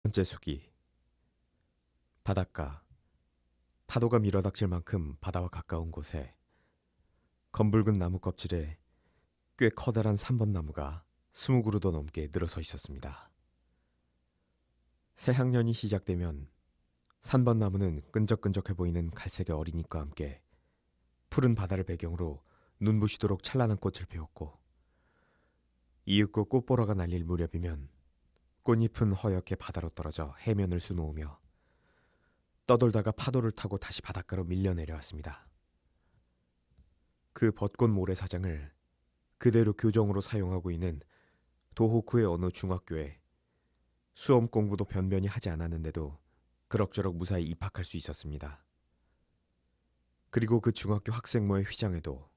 번째 수기. 바닷가. 파도가 밀어닥칠 만큼 바다와 가까운 곳에 검붉은 나무 껍질에 꽤 커다란 3번 나무가 20그루도 넘게 늘어서 있었습니다. 새학년이 시작되면 3번 나무는 끈적끈적해 보이는 갈색의 어린잎과 함께 푸른 바다를 배경으로 눈부시도록 찬란한 꽃을 피웠고, 이윽고 꽃보라가 날릴 무렵이면 꽃잎은 허옇게 바다로 떨어져 해면을 수놓으며 떠돌다가 파도를 타고 다시 바닷가로 밀려 내려왔습니다. 그 벚꽃 모래사장을 그대로 교정으로 사용하고 있는 도호쿠의 어느 중학교에 수험 공부도 변변히 하지 않았는데도 그럭저럭 무사히 입학할 수 있었습니다. 그리고 그 중학교 학생모의 휘장에도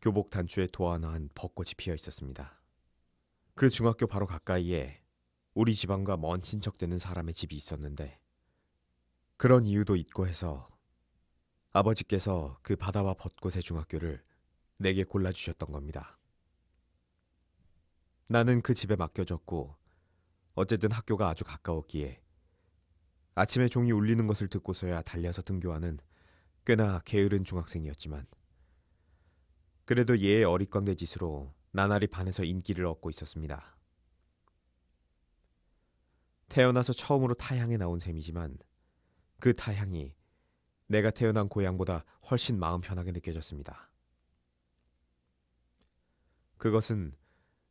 교복 단추에 도안화한 벚꽃이 피어 있었습니다. 그 중학교 바로 가까이에 우리 집안과 먼 친척되는 사람의 집이 있었는데, 그런 이유도 있고 해서 아버지께서 그 바다와 벚꽃의 중학교를 내게 골라주셨던 겁니다. 나는 그 집에 맡겨졌고, 어쨌든 학교가 아주 가까웠기에 아침에 종이 울리는 것을 듣고서야 달려서 등교하는 꽤나 게으른 중학생이었지만, 그래도 얘의 어릿광대 짓으로 나날이 반에서 인기를 얻고 있었습니다. 태어나서 처음으로 타향에 나온 셈이지만 그 타향이 내가 태어난 고향보다 훨씬 마음 편하게 느껴졌습니다. 그것은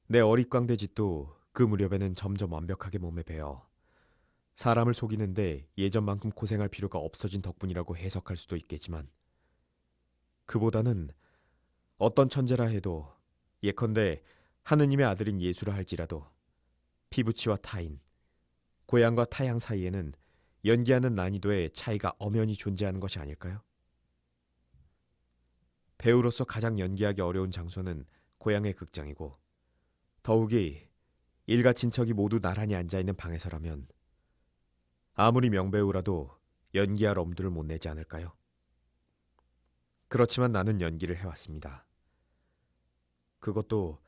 내 어릿광대 짓도 그 무렵에는 점점 완벽하게 몸에 배어 사람을 속이는데 예전만큼 고생할 필요가 없어진 덕분이라고 해석할 수도 있겠지만, 그보다는 어떤 천재라 해도, 예컨대 하느님의 아들인 예수라 할지라도 피부치와 타인, 고향과 타향 사이에는 연기하는 난이도의 차이가 엄연히 존재하는 것이 아닐까요? 배우로서 가장 연기하기 어려운 장소는 고향의 극장이고, 더욱이 일가 친척이 모두 나란히 앉아있는 방에서라면 아무리 명배우라도 연기할 엄두를 못 내지 않을까요? 그렇지만 나는 연기를 해왔습니다. 그것도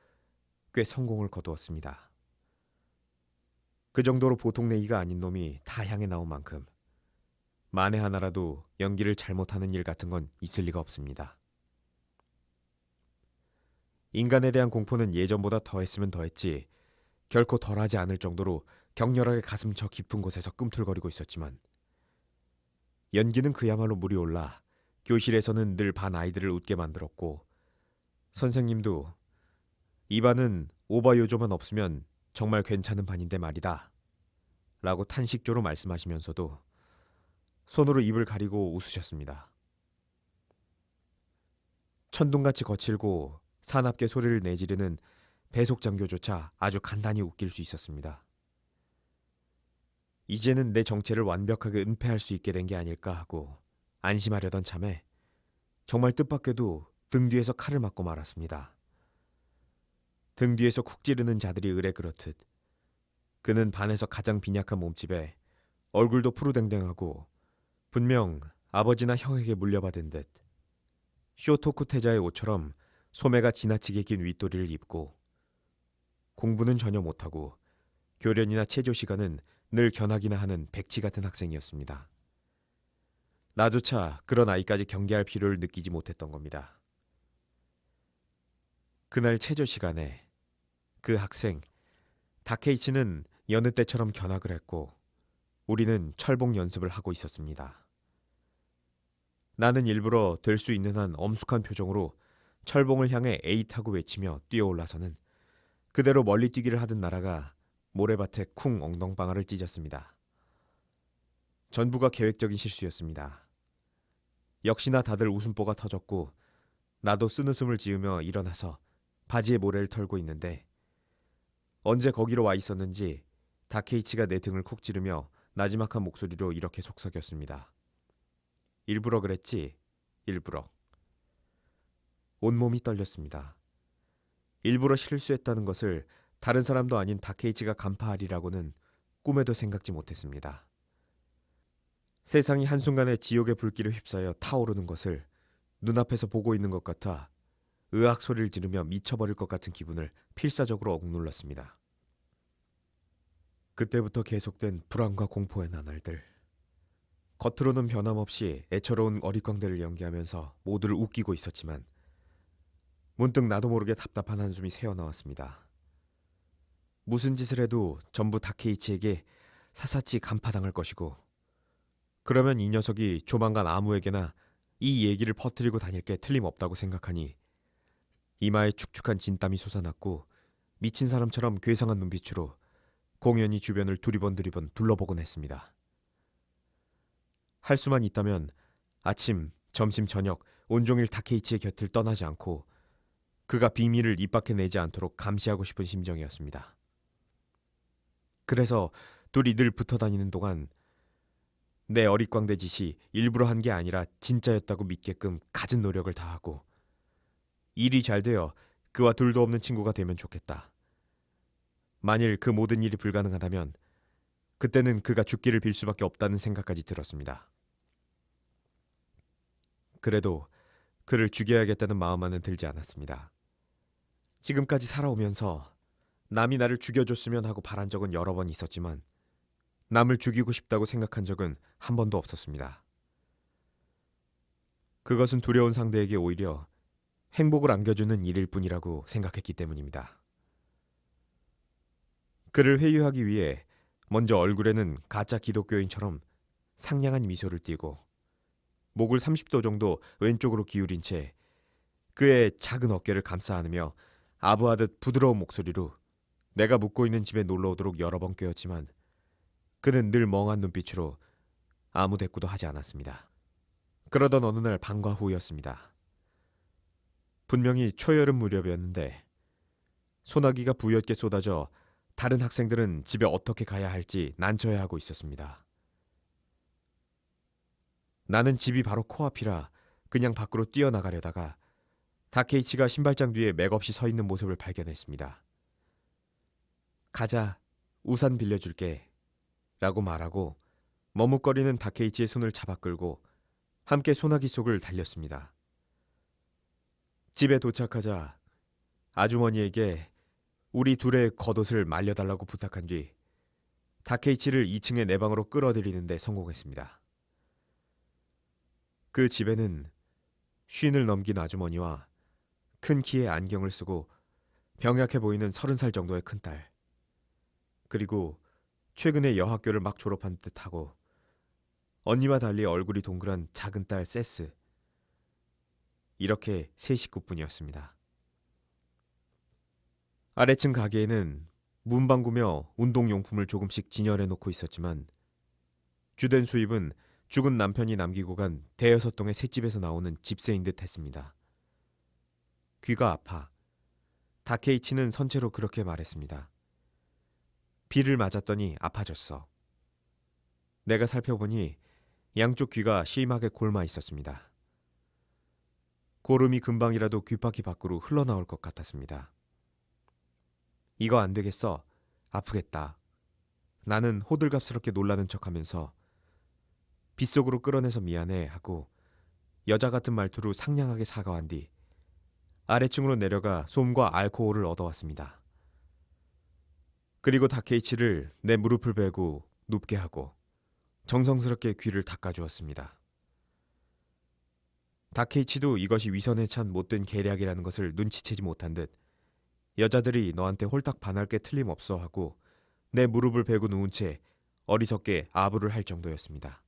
꽤 성공을 거두었습니다. 그 정도로 보통 내기가 아닌 놈이 타향에 나온 만큼 만에 하나라도 연기를 잘못하는 일 같은 건 있을 리가 없습니다. 인간에 대한 공포는 예전보다 더했으면 더했지 결코 덜하지 않을 정도로 격렬하게 가슴 저 깊은 곳에서 꿈틀거리고 있었지만, 연기는 그야말로 물이 올라 교실에서는 늘 반 아이들을 웃게 만들었고, 선생님도 이 반은 오바 요조만 없으면 정말 괜찮은 반인데 말이다 라고 탄식조로 말씀하시면서도 손으로 입을 가리고 웃으셨습니다. 천둥같이 거칠고 사납게 소리를 내지르는 배속장교조차 아주 간단히 웃길 수 있었습니다. 이제는 내 정체를 완벽하게 은폐할 수 있게 된 게 아닐까 하고 안심하려던 참에 정말 뜻밖에도 등 뒤에서 칼을 맞고 말았습니다. 등 뒤에서 쿡 찌르는 자들이 의뢰 그렇듯 그는 반에서 가장 빈약한 몸집에 얼굴도 푸르댕댕하고 분명 아버지나 형에게 물려받은 듯 쇼토쿠 태자의 옷처럼 소매가 지나치게 긴 윗도리를 입고, 공부는 전혀 못하고 교련이나 체조 시간은 늘 견학이나 하는 백치 같은 학생이었습니다. 나조차 그런 아이까지 경계할 필요를 느끼지 못했던 겁니다. 그날 체조 시간에 그 학생 다케이치는 여느 때처럼 견학을 했고, 우리는 철봉 연습을 하고 있었습니다. 나는 일부러 될 수 있는 한 엄숙한 표정으로 철봉을 향해 에잇하고 외치며 뛰어올라서는 그대로 멀리 뛰기를 하던 나라가 모래밭에 쿵 엉덩방아를 찢었습니다. 전부가 계획적인 실수였습니다. 역시나 다들 웃음보가 터졌고, 나도 쓴웃음을 지으며 일어나서 바지에 모래를 털고 있는데, 언제 거기로 와 있었는지 다케이치가 내 등을 쿡 찌르며 나지막한 목소리로 이렇게 속삭였습니다. 일부러 그랬지, 일부러. 온몸이 떨렸습니다. 일부러 실수했다는 것을 다른 사람도 아닌 다케이치가 간파하리라고는 꿈에도 생각지 못했습니다. 세상이 한순간에 지옥의 불길에 휩싸여 타오르는 것을 눈앞에서 보고 있는 것 같아 으악 소리를 지르며 미쳐버릴 것 같은 기분을 필사적으로 억눌렀습니다. 그때부터 계속된 불안과 공포의 나날들. 겉으로는 변함없이 애처로운 어릿광대를 연기하면서 모두를 웃기고 있었지만 문득 나도 모르게 답답한 한숨이 새어나왔습니다. 무슨 짓을 해도 전부 다케이치에게 사사치 간파당할 것이고 그러면 이 녀석이 조만간 아무에게나 이 얘기를 퍼뜨리고 다닐 게 틀림없다고 생각하니 이마에 축축한 진땀이 솟아났고 미친 사람처럼 괴상한 눈빛으로 공연히 주변을 두리번 둘러보곤 했습니다. 할 수만 있다면 아침, 점심, 저녁 온종일 다케이치의 곁을 떠나지 않고 그가 비밀을 입 밖에 내지 않도록 감시하고 싶은 심정이었습니다. 그래서 둘이 늘 붙어 다니는 동안 내 어릿광대 짓이 일부러 한 게 아니라 진짜였다고 믿게끔 갖은 노력을 다하고 일이 잘 되어 그와 둘도 없는 친구가 되면 좋겠다. 만일 그 모든 일이 불가능하다면 그때는 그가 죽기를 빌 수밖에 없다는 생각까지 들었습니다. 그래도 그를 죽여야겠다는 마음만은 들지 않았습니다. 지금까지 살아오면서 남이 나를 죽여줬으면 하고 바란 적은 여러 번 있었지만 남을 죽이고 싶다고 생각한 적은 한 번도 없었습니다. 그것은 두려운 상대에게 오히려 행복을 안겨주는 일일 뿐이라고 생각했기 때문입니다. 그를 회유하기 위해 먼저 얼굴에는 가짜 기독교인처럼 상냥한 미소를 띠고 목을 30도 정도 왼쪽으로 기울인 채 그의 작은 어깨를 감싸 안으며 아부하듯 부드러운 목소리로 내가 묵고 있는 집에 놀러 오도록 여러 번 꾀었지만 그는 늘 멍한 눈빛으로 아무 대꾸도 하지 않았습니다. 그러던 어느 날 방과 후였습니다. 분명히 초여름 무렵이었는데 소나기가 부옇게 쏟아져 다른 학생들은 집에 어떻게 가야 할지 난처해하고 있었습니다. 나는 집이 바로 코앞이라 그냥 밖으로 뛰어나가려다가 다케이치가 신발장 뒤에 맥없이 서 있는 모습을 발견했습니다. 가자, 우산 빌려줄게 라고 말하고 머뭇거리는 다케이치의 손을 잡아 끌고 함께 소나기 속을 달렸습니다. 집에 도착하자 아주머니에게 우리 둘의 겉옷을 말려달라고 부탁한 뒤 다케이치를 2층의 내 방으로 끌어들이는데 성공했습니다. 그 집에는 쉰을 넘긴 아주머니와 큰 키의 안경을 쓰고 병약해 보이는 30살 정도의 큰딸, 그리고 최근에 여학교를 막 졸업한 듯하고 언니와 달리 얼굴이 동그란 작은 딸 세스, 이렇게 세 식구뿐이었습니다. 아래층 가게에는 문방구며 운동용품을 조금씩 진열해 놓고 있었지만 주된 수입은 죽은 남편이 남기고 간 대여섯 동의 셋집에서 나오는 집세인 듯 했습니다. 귀가 아파. 다케이치는 선체로 그렇게 말했습니다. 비를 맞았더니 아파졌어. 내가 살펴보니 양쪽 귀가 심하게 골마 있었습니다. 고름이 금방이라도 귓바퀴 밖으로 흘러나올 것 같았습니다. 이거 안 되겠어. 아프겠다. 나는 호들갑스럽게 놀라는 척하면서 빗속으로 끌어내서 미안해 하고 여자 같은 말투로 상냥하게 사과한 뒤 아래층으로 내려가 솜과 알코올을 얻어왔습니다. 그리고 다케이치를 내 무릎을 베고 눕게 하고 정성스럽게 귀를 닦아주었습니다. 다케이치도 이것이 위선에 찬 못된 계략이라는 것을 눈치채지 못한 듯 여자들이 너한테 홀딱 반할 게 틀림없어 하고 내 무릎을 베고 누운 채 어리석게 아부를 할 정도였습니다.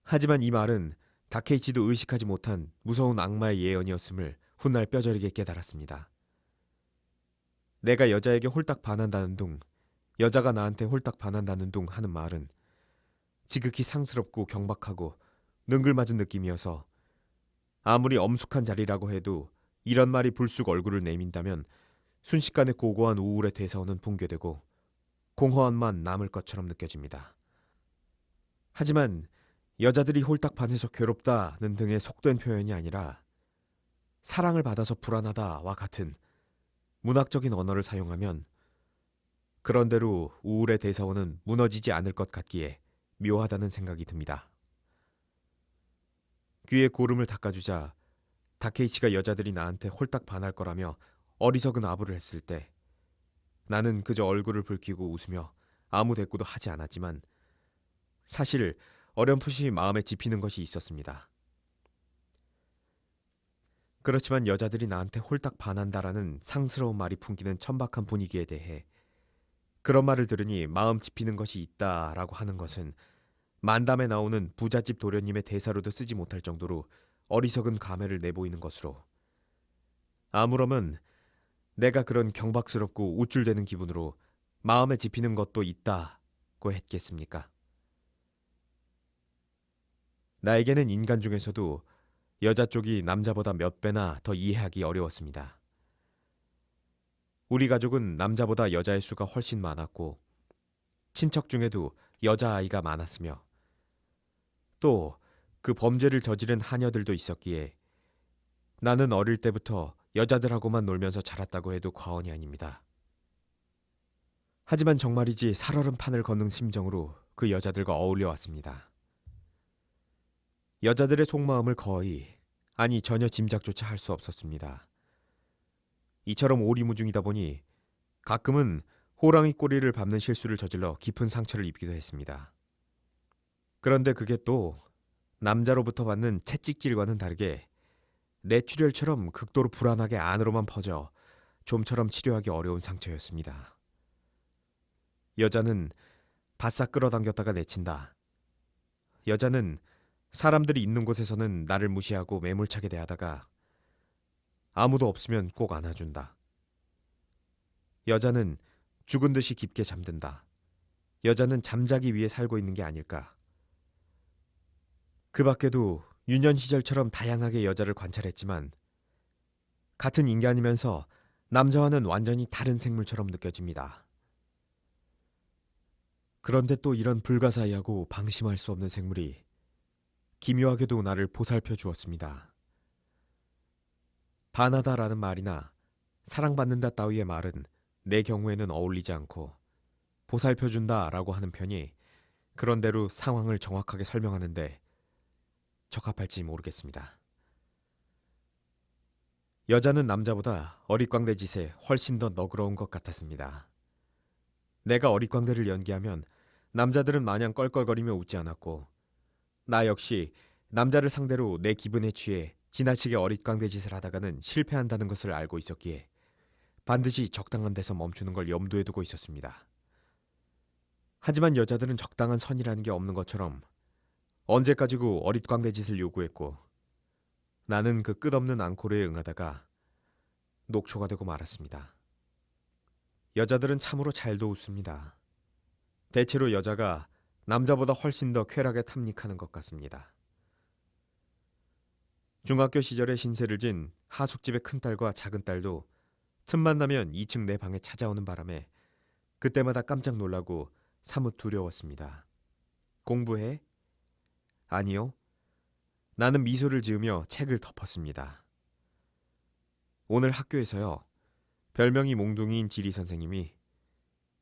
하지만 이 말은 다케이치도 의식하지 못한 무서운 악마의 예언이었음을 훗날 뼈저리게 깨달았습니다. 내가 여자에게 홀딱 반한다는 둥, 여자가 나한테 홀딱 반한다는 둥 하는 말은 지극히 상스럽고 경박하고 능글맞은 느낌이어서 아무리 엄숙한 자리라고 해도 이런 말이 불쑥 얼굴을 내민다면 순식간에 고고한 우울의 대사원은 붕괴되고 공허함만 남을 것처럼 느껴집니다. 하지만 여자들이 홀딱 반해서 괴롭다는 등의 속된 표현이 아니라 사랑을 받아서 불안하다와 같은 문학적인 언어를 사용하면 그런대로 우울의 대사원은 무너지지 않을 것 같기에 묘하다는 생각이 듭니다. 귀에 고름을 닦아주자 다케이치가 여자들이 나한테 홀딱 반할 거라며 어리석은 아부를 했을 때 나는 그저 얼굴을 붉히고 웃으며 아무 대꾸도 하지 않았지만 사실 어렴풋이 마음에 집히는 것이 있었습니다. 그렇지만 여자들이 나한테 홀딱 반한다라는 상스러운 말이 풍기는 천박한 분위기에 대해 그런 말을 들으니 마음 집히는 것이 있다라고 하는 것은 만담에 나오는 부잣집 도련님의 대사로도 쓰지 못할 정도로 어리석은 감회를 내보이는 것으로 아무러면 내가 그런 경박스럽고 우쭐대는 기분으로 마음에 집히는 것도 있다고 했겠습니까? 나에게는 인간 중에서도 여자 쪽이 남자보다 몇 배나 더 이해하기 어려웠습니다. 우리 가족은 남자보다 여자의 수가 훨씬 많았고 친척 중에도 여자아이가 많았으며 또 그 범죄를 저지른 하녀들도 있었기에 나는 어릴 때부터 여자들하고만 놀면서 자랐다고 해도 과언이 아닙니다. 하지만 정말이지 살얼음 판을 걷는 심정으로 그 여자들과 어울려 왔습니다. 여자들의 속마음을 거의, 아니 전혀 짐작조차 할 수 없었습니다. 이처럼 오리무중이다 보니 가끔은 호랑이 꼬리를 밟는 실수를 저질러 깊은 상처를 입기도 했습니다. 그런데 그게 또 남자로부터 받는 채찍질과는 다르게 뇌출혈처럼 극도로 불안하게 안으로만 퍼져 좀처럼 치료하기 어려운 상처였습니다. 여자는 바싹 끌어당겼다가 내친다. 여자는 사람들이 있는 곳에서는 나를 무시하고 매몰차게 대하다가 아무도 없으면 꼭 안아준다. 여자는 죽은 듯이 깊게 잠든다. 여자는 잠자기 위해 살고 있는 게 아닐까. 그 밖에도 유년 시절처럼 다양하게 여자를 관찰했지만 같은 인간이면서 남자와는 완전히 다른 생물처럼 느껴집니다. 그런데 또 이런 불가사의하고 방심할 수 없는 생물이 기묘하게도 나를 보살펴 주었습니다. 반하다라는 말이나 사랑받는다 따위의 말은 내 경우에는 어울리지 않고 보살펴준다라고 하는 편이 그런대로 상황을 정확하게 설명하는데 적합할지 모르겠습니다. 여자는 남자보다 어릿광대 짓에 훨씬 더 너그러운 것 같았습니다. 내가 어릿광대를 연기하면 남자들은 마냥 껄껄거리며 웃지 않았고 나 역시 남자를 상대로 내 기분에 취해 지나치게 어릿광대 짓을 하다가는 실패한다는 것을 알고 있었기에 반드시 적당한 데서 멈추는 걸 염두에 두고 있었습니다. 하지만 여자들은 적당한 선이라는 게 없는 것처럼 언제까지고 어릿광대 짓을 요구했고 나는 그 끝없는 앙코르에 응하다가 녹초가 되고 말았습니다. 여자들은 참으로 잘도 웃습니다. 대체로 여자가 남자보다 훨씬 더 쾌락에 탐닉하는 것 같습니다. 중학교 시절에 신세를 진 하숙집의 큰딸과 작은딸도 틈만 나면 2층 내 방에 찾아오는 바람에 그때마다 깜짝 놀라고 사뭇 두려웠습니다. 공부해? 아니요. 나는 미소를 지으며 책을 덮었습니다. 오늘 학교에서요. 별명이 몽둥이인 지리 선생님이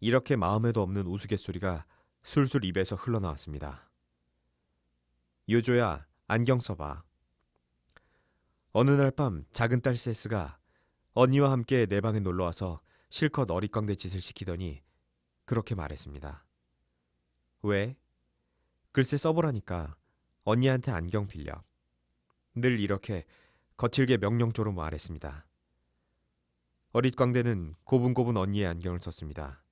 이렇게 마음에도 없는 우스갯소리가 술술 입에서 흘러나왔습니다. 요조야, 안경 써봐. 어느 날 밤 작은 딸 세스가 언니와 함께 내 방에 놀러와서 실컷 어릿광대 짓을 시키더니 그렇게 말했습니다. 왜? 글쎄 써보라니까. 언니한테 안경 빌려. 늘 이렇게 거칠게 명령조로 말했습니다. 어릿광대는 고분고분 언니의 안경을 썼습니다.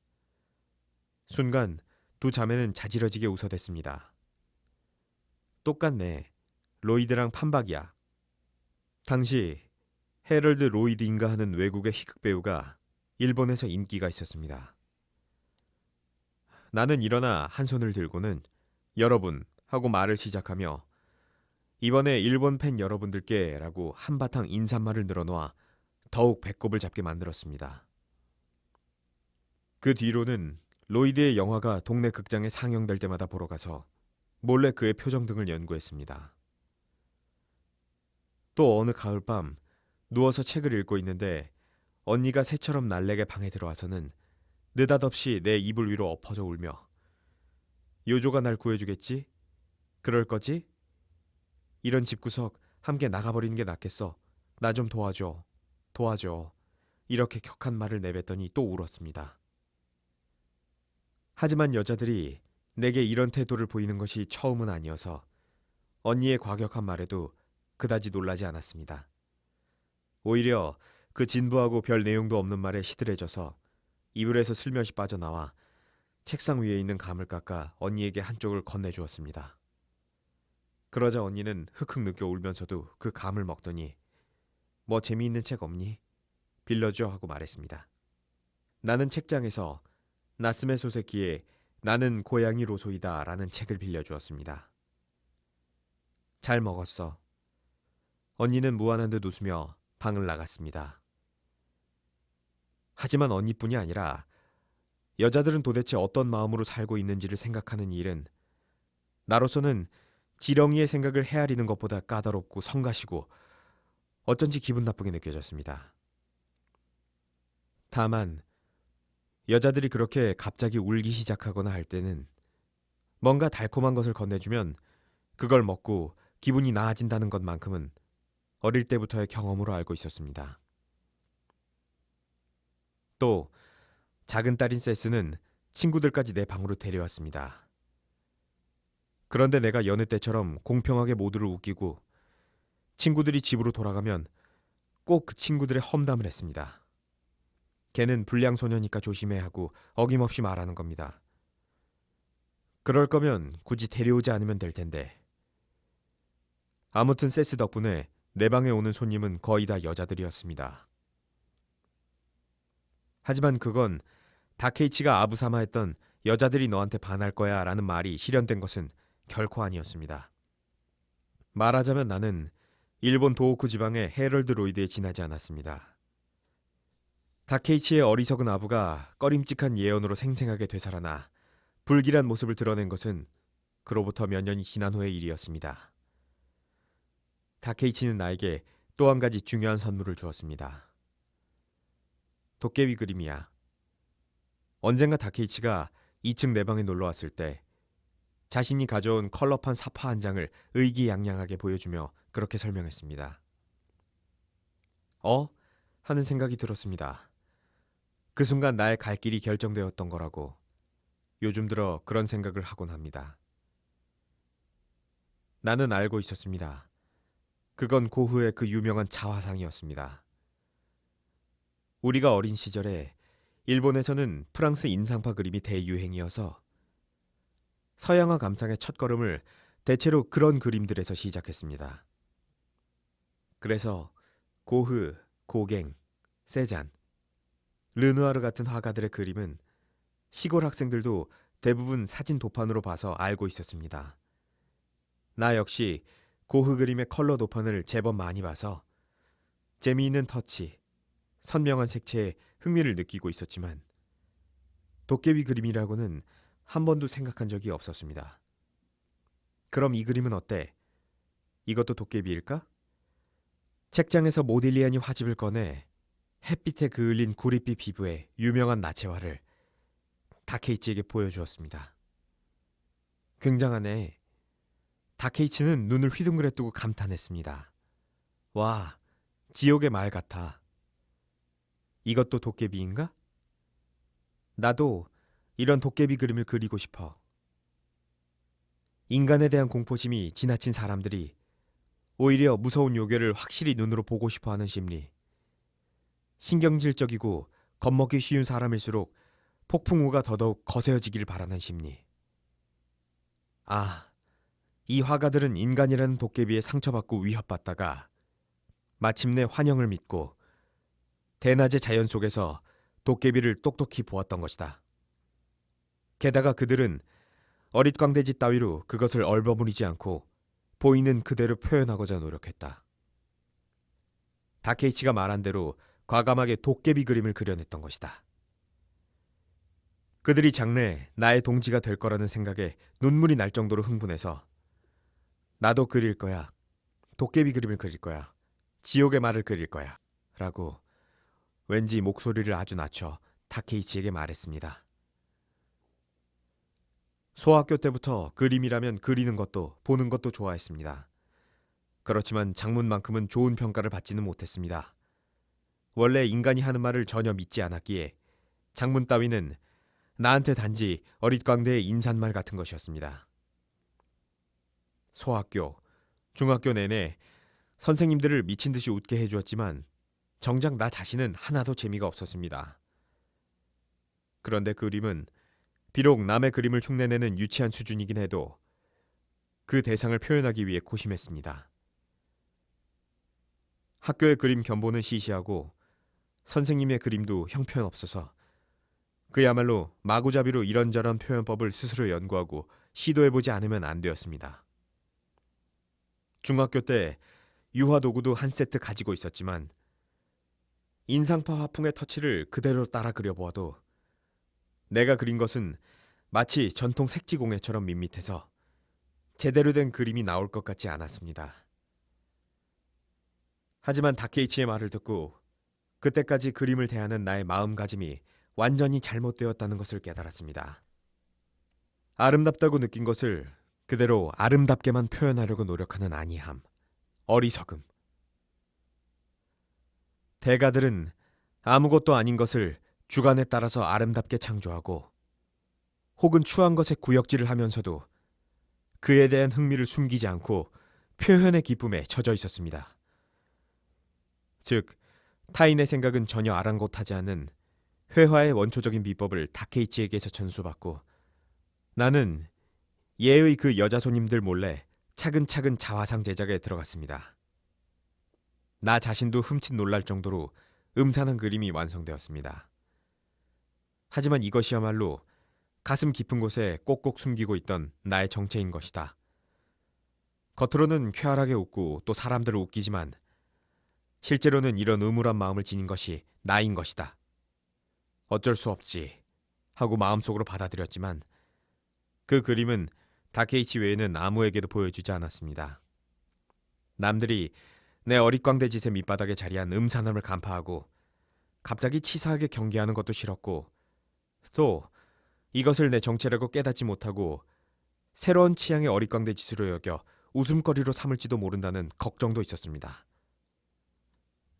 순간 두 자매는 자지러지게 웃어댔습니다. 똑같네. 로이드랑 판박이야. 당시 헤럴드 로이드인가 하는 외국의 희극 배우가 일본에서 인기가 있었습니다. 나는 일어나 한 손을 들고는 여러분 하고 말을 시작하며 이번에 일본 팬 여러분들께 라고 한바탕 인사말을 늘어놓아 더욱 배꼽을 잡게 만들었습니다. 그 뒤로는 로이드의 영화가 동네 극장에 상영될 때마다 보러 가서 몰래 그의 표정 등을 연구했습니다. 또 어느 가을밤 누워서 책을 읽고 있는데 언니가 새처럼 날래게 방에 들어와서는 느닷없이 내 이불 위로 엎어져 울며 요조가 날 구해주겠지? 그럴 거지? 이런 집구석 함께 나가버리는 게 낫겠어. 나 좀 도와줘. 도와줘. 이렇게 격한 말을 내뱉더니 또 울었습니다. 하지만 여자들이 내게 이런 태도를 보이는 것이 처음은 아니어서 언니의 과격한 말에도 그다지 놀라지 않았습니다. 오히려 그 진부하고 별 내용도 없는 말에 시들해져서 이불에서 슬며시 빠져나와 책상 위에 있는 감을 깎아 언니에게 한쪽을 건네주었습니다. 그러자 언니는 헥헥 느껴 울면서도 그 감을 먹더니 뭐 재미있는 책 없니? 빌려줘 하고 말했습니다. 나는 책장에서 나스메 소세키의 나는 고양이 로소이다 라는 책을 빌려주었습니다. 잘 먹었어. 언니는 무안한 듯 웃으며 방을 나갔습니다. 하지만 언니뿐이 아니라 여자들은 도대체 어떤 마음으로 살고 있는지를 생각하는 일은 나로서는 지렁이의 생각을 헤아리는 것보다 까다롭고 성가시고 어쩐지 기분 나쁘게 느껴졌습니다. 다만 여자들이 그렇게 갑자기 울기 시작하거나 할 때는 뭔가 달콤한 것을 건네주면 그걸 먹고 기분이 나아진다는 것만큼은 어릴 때부터의 경험으로 알고 있었습니다. 또 작은 딸인 세스는 친구들까지 내 방으로 데려왔습니다. 그런데 내가 여느 때처럼 공평하게 모두를 웃기고 친구들이 집으로 돌아가면 꼭 그 친구들의 험담을 했습니다. 걔는 불량 소녀니까 조심해야 하고 어김없이 말하는 겁니다. 그럴 거면 굳이 데려오지 않으면 될 텐데. 아무튼 세스 덕분에 내 방에 오는 손님은 거의 다 여자들이었습니다. 하지만 그건 다케이치가 아부사마 했던 여자들이 너한테 반할 거야 라는 말이 실현된 것은 결코 아니었습니다. 말하자면 나는 일본 도호쿠 지방의 헤럴드 로이드에 지나지 않았습니다. 다케이치의 어리석은 아부가 꺼림칙한 예언으로 생생하게 되살아나 불길한 모습을 드러낸 것은 그로부터 몇 년이 지난 후의 일이었습니다. 다케이치는 나에게 또 한 가지 중요한 선물을 주었습니다. 도깨비 그림이야. 언젠가 다케이치가 2층 내 방에 놀러 왔을 때 자신이 가져온 컬러판 사파 한 장을 의기양양하게 보여주며 그렇게 설명했습니다. 하는 생각이 들었습니다. 그 순간 나의 갈 길이 결정되었던 거라고 요즘 들어 그런 생각을 하곤 합니다. 나는 알고 있었습니다. 그건 고흐의 그 유명한 자화상이었습니다. 우리가 어린 시절에 일본에서는 프랑스 인상파 그림이 대유행이어서 서양화 감상의 첫걸음을 대체로 그런 그림들에서 시작했습니다. 그래서 고흐, 고갱, 세잔, 르누아르 같은 화가들의 그림은 시골 학생들도 대부분 사진 도판으로 봐서 알고 있었습니다. 나 역시 고흐 그림의 컬러 도판을 제법 많이 봐서 재미있는 터치, 선명한 색채에 흥미를 느끼고 있었지만 도깨비 그림이라고는 한 번도 생각한 적이 없었습니다. 그럼 이 그림은 어때? 이것도 도깨비일까? 책장에서 모딜리아니 화집을 꺼내 햇빛에 그을린 구릿빛 피부의 유명한 나체화를 다케이치에게 보여주었습니다. 굉장하네. 다케이치는 눈을 휘둥그레 뜨고 감탄했습니다. 와, 지옥의 말 같아. 이것도 도깨비인가? 나도 이런 도깨비 그림을 그리고 싶어. 인간에 대한 공포심이 지나친 사람들이 오히려 무서운 요괴를 확실히 눈으로 보고 싶어 하는 심리. 신경질적이고 겁먹기 쉬운 사람일수록 폭풍우가 더더욱 거세어지길 바라는 심리. 이 화가들은 인간이라는 도깨비에 상처받고 위협받다가 마침내 환영을 믿고 대낮의 자연 속에서 도깨비를 똑똑히 보았던 것이다. 게다가 그들은 어릿광대짓 따위로 그것을 얼버무리지 않고 보이는 그대로 표현하고자 노력했다. 다케이치가 말한 대로 과감하게 도깨비 그림을 그려냈던 것이다. 그들이 장래 나의 동지가 될 거라는 생각에 눈물이 날 정도로 흥분해서 나도 그릴 거야. 도깨비 그림을 그릴 거야. 지옥의 말을 그릴 거야. 라고 왠지 목소리를 아주 낮춰 다케이치에게 말했습니다. 소학교 때부터 그림이라면 그리는 것도 보는 것도 좋아했습니다. 그렇지만 작문만큼은 좋은 평가를 받지는 못했습니다. 원래 인간이 하는 말을 전혀 믿지 않았기에 작문 따위는 나한테 단지 어릿광대의 인사말 같은 것이었습니다. 소학교, 중학교 내내 선생님들을 미친 듯이 웃게 해주었지만 정작 나 자신은 하나도 재미가 없었습니다. 그런데 그림은 비록 남의 그림을 흉내내는 유치한 수준이긴 해도 그 대상을 표현하기 위해 고심했습니다. 학교의 그림 견본은 시시하고 선생님의 그림도 형편없어서 그야말로 마구잡이로 이런저런 표현법을 스스로 연구하고 시도해보지 않으면 안 되었습니다. 중학교 때 유화 도구도 한 세트 가지고 있었지만 인상파 화풍의 터치를 그대로 따라 그려보아도 내가 그린 것은 마치 전통 색지공예처럼 밋밋해서 제대로 된 그림이 나올 것 같지 않았습니다. 하지만 다케이치의 말을 듣고 그때까지 그림을 대하는 나의 마음가짐이 완전히 잘못되었다는 것을 깨달았습니다. 아름답다고 느낀 것을 그대로 아름답게만 표현하려고 노력하는 안이함, 어리석음. 대가들은 아무것도 아닌 것을 주관에 따라서 아름답게 창조하고 혹은 추한 것에 구역질을 하면서도 그에 대한 흥미를 숨기지 않고 표현의 기쁨에 젖어 있었습니다. 즉, 타인의 생각은 전혀 아랑곳하지 않은 회화의 원초적인 비법을 다케이치에게서 전수받고 나는 예의 그 여자 손님들 몰래 차근차근 자화상 제작에 들어갔습니다. 나 자신도 흠칫 놀랄 정도로 음산한 그림이 완성되었습니다. 하지만 이것이야말로 가슴 깊은 곳에 꼭꼭 숨기고 있던 나의 정체인 것이다. 겉으로는 쾌활하게 웃고 또 사람들을 웃기지만 실제로는 이런 음울한 마음을 지닌 것이 나인 것이다. 어쩔 수 없지 하고 마음속으로 받아들였지만 그 그림은 다케이치 외에는 아무에게도 보여주지 않았습니다. 남들이 내 어릿광대 짓의 밑바닥에 자리한 음산함을 간파하고 갑자기 치사하게 경계하는 것도 싫었고 또 이것을 내 정체라고 깨닫지 못하고 새로운 취향의 어릿광대 짓으로 여겨 웃음거리로 삼을지도 모른다는 걱정도 있었습니다.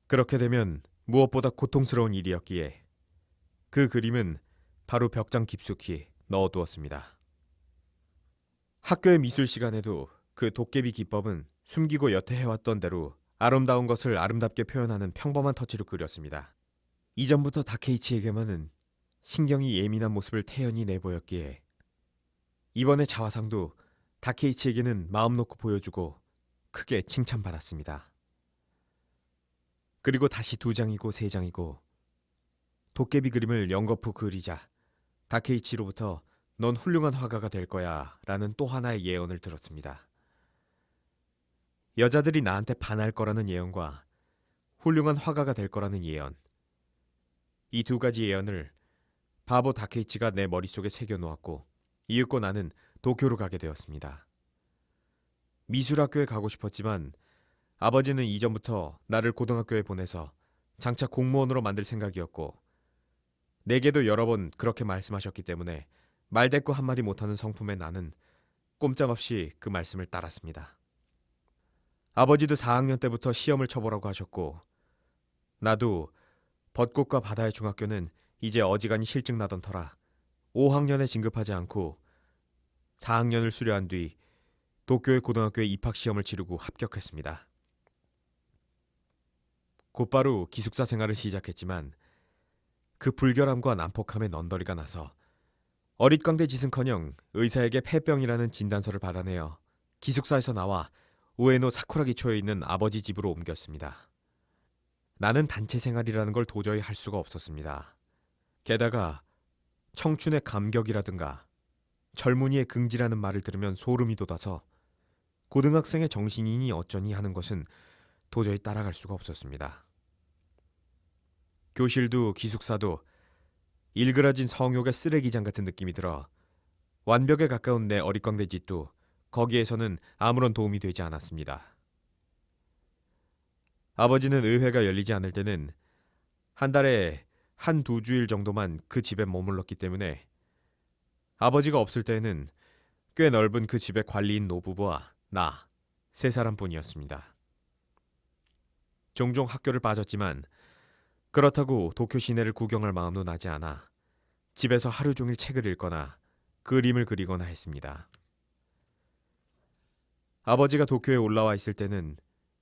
그렇게 되면 무엇보다 고통스러운 일이었기에 그 그림은 바로 벽장 깊숙이 넣어두었습니다. 학교의 미술 시간에도 그 도깨비 기법은 숨기고 여태 해왔던 대로 아름다운 것을 아름답게 표현하는 평범한 터치로 그렸습니다. 이전부터 다케이치에게만은 신경이 예민한 모습을 태연히 내보였기에 이번의 자화상도 다케이치에게는 마음 놓고 보여주고 크게 칭찬받았습니다. 그리고 다시 2장이고 3장이고 도깨비 그림을 연거푸 그리자 다케이치로부터 넌 훌륭한 화가가 될 거야 라는 또 하나의 예언을 들었습니다. 여자들이 나한테 반할 거라는 예언과 훌륭한 화가가 될 거라는 예언. 이 2가지 예언을 바보 다케이치가 내 머릿속에 새겨놓았고 이윽고 나는 도쿄로 가게 되었습니다. 미술학교에 가고 싶었지만 아버지는 이전부터 나를 고등학교에 보내서 장차 공무원으로 만들 생각이었고 내게도 여러 번 그렇게 말씀하셨기 때문에 말대꾸 한마디 못하는 성품의 나는 꼼짝없이 그 말씀을 따랐습니다. 아버지도 4학년 때부터 시험을 쳐보라고 하셨고 나도 벚꽃과 바다의 중학교는 이제 어지간히 실증나던 터라 5학년에 진급하지 않고 4학년을 수료한 뒤 도쿄의 고등학교에 입학시험을 치르고 합격했습니다. 곧바로 기숙사 생활을 시작했지만 그 불결함과 난폭함에 넌더리가 나서 어릿광대 짓은커녕 의사에게 폐병이라는 진단서를 받아내어 기숙사에서 나와 우에노 사쿠라기초에 있는 아버지 집으로 옮겼습니다. 나는 단체 생활이라는 걸 도저히 할 수가 없었습니다. 게다가 청춘의 감격이라든가 젊은이의 긍지라는 말을 들으면 소름이 돋아서 고등학생의 정신이니 어쩌니 하는 것은 도저히 따라갈 수가 없었습니다. 교실도 기숙사도 일그러진 성욕의 쓰레기장 같은 느낌이 들어 완벽에 가까운 내 어릿광대 짓도 거기에서는 아무런 도움이 되지 않았습니다. 아버지는 의회가 열리지 않을 때는 한 달에 1~2주일 정도만 그 집에 머물렀기 때문에 아버지가 없을 때에는 꽤 넓은 그 집의 관리인 노부부와 나 3사람뿐이었습니다. 종종 학교를 빠졌지만 그렇다고 도쿄 시내를 구경할 마음도 나지 않아 집에서 하루 종일 책을 읽거나 그림을 그리거나 했습니다. 아버지가 도쿄에 올라와 있을 때는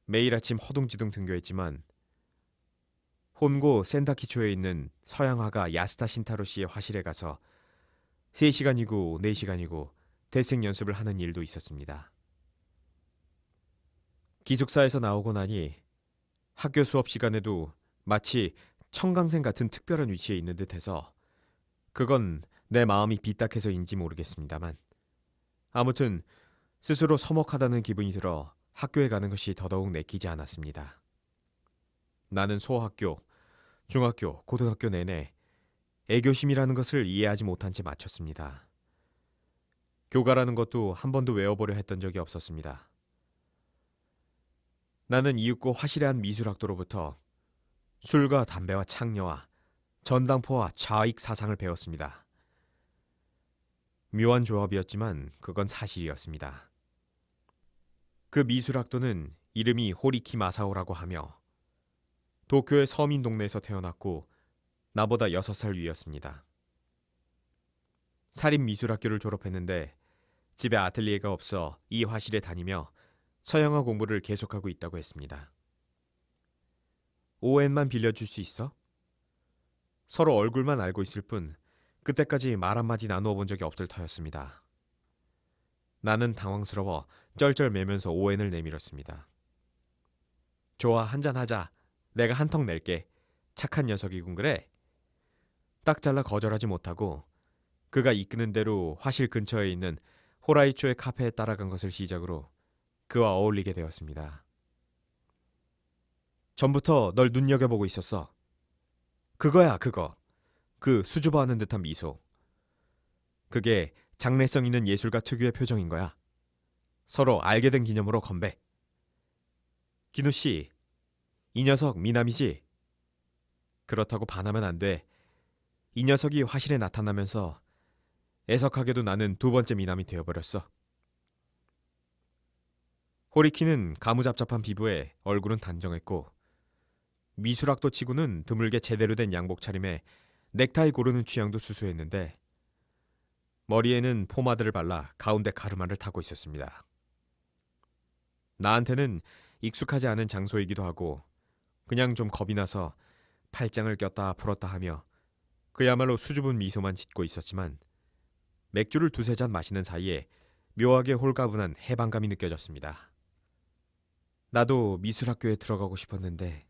매일 아침 허둥지둥 등교했지만 혼고 센다키초에 있는 서양화가 야스타 신타로 씨의 화실에 가서 3시간이고 4시간이고 대생 연습을 하는 일도 있었습니다. 기숙사에서 나오고 나니 학교 수업 시간에도 마치 청강생 같은 특별한 위치에 있는 듯해서 그건 내 마음이 삐딱해서인지 모르겠습니다만 아무튼 스스로 서먹하다는 기분이 들어 학교에 가는 것이 더더욱 내키지 않았습니다. 나는 소학교, 중학교, 고등학교 내내 애교심이라는 것을 이해하지 못한 채 마쳤습니다. 교가라는 것도 한 번도 외워보려 했던 적이 없었습니다. 나는 이윽고 화실의 한 미술학도로부터 술과 담배와 창녀와 전당포와 좌익 사상을 배웠습니다. 묘한 조합이었지만 그건 사실이었습니다. 그 미술학도는 이름이 호리키 마사오라고 하며 도쿄의 서민 동네에서 태어났고 나보다 6살 위였습니다. 사립미술학교를 졸업했는데 집에 아틀리에가 없어 이 화실에 다니며 서양화 공부를 계속하고 있다고 했습니다. 오엔만 빌려줄 수 있어? 서로 얼굴만 알고 있을 뿐 그때까지 말 한마디 나누어 본 적이 없을 터였습니다. 나는 당황스러워 쩔쩔매면서 오엔을 내밀었습니다. 좋아, 한잔 하자. 내가 한턱 낼게. 착한 녀석이군 그래? 딱 잘라 거절하지 못하고 그가 이끄는 대로 화실 근처에 있는 호라이초의 카페에 따라간 것을 시작으로 그와 어울리게 되었습니다. 전부터 널 눈여겨보고 있었어. 그거야, 그거. 그 수줍어하는 듯한 미소. 그게 장래성 있는 예술가 특유의 표정인 거야. 서로 알게 된 기념으로 건배. 기누 씨, 이 녀석 미남이지? 그렇다고 반하면 안 돼. 이 녀석이 화실에 나타나면서 애석하게도 나는 2번째 미남이 되어버렸어. 호리키는 가무잡잡한 피부에 얼굴은 단정했고 미술학도 치고는 드물게 제대로 된 양복 차림에 넥타이 고르는 취향도 수수했는데 머리에는 포마드를 발라 가운데 가르마를 타고 있었습니다. 나한테는 익숙하지 않은 장소이기도 하고 그냥 좀 겁이 나서 팔짱을 꼈다 풀었다 하며 그야말로 수줍은 미소만 짓고 있었지만 맥주를 2-3잔 마시는 사이에 묘하게 홀가분한 해방감이 느껴졌습니다. 나도 미술학교에 들어가고 싶었는데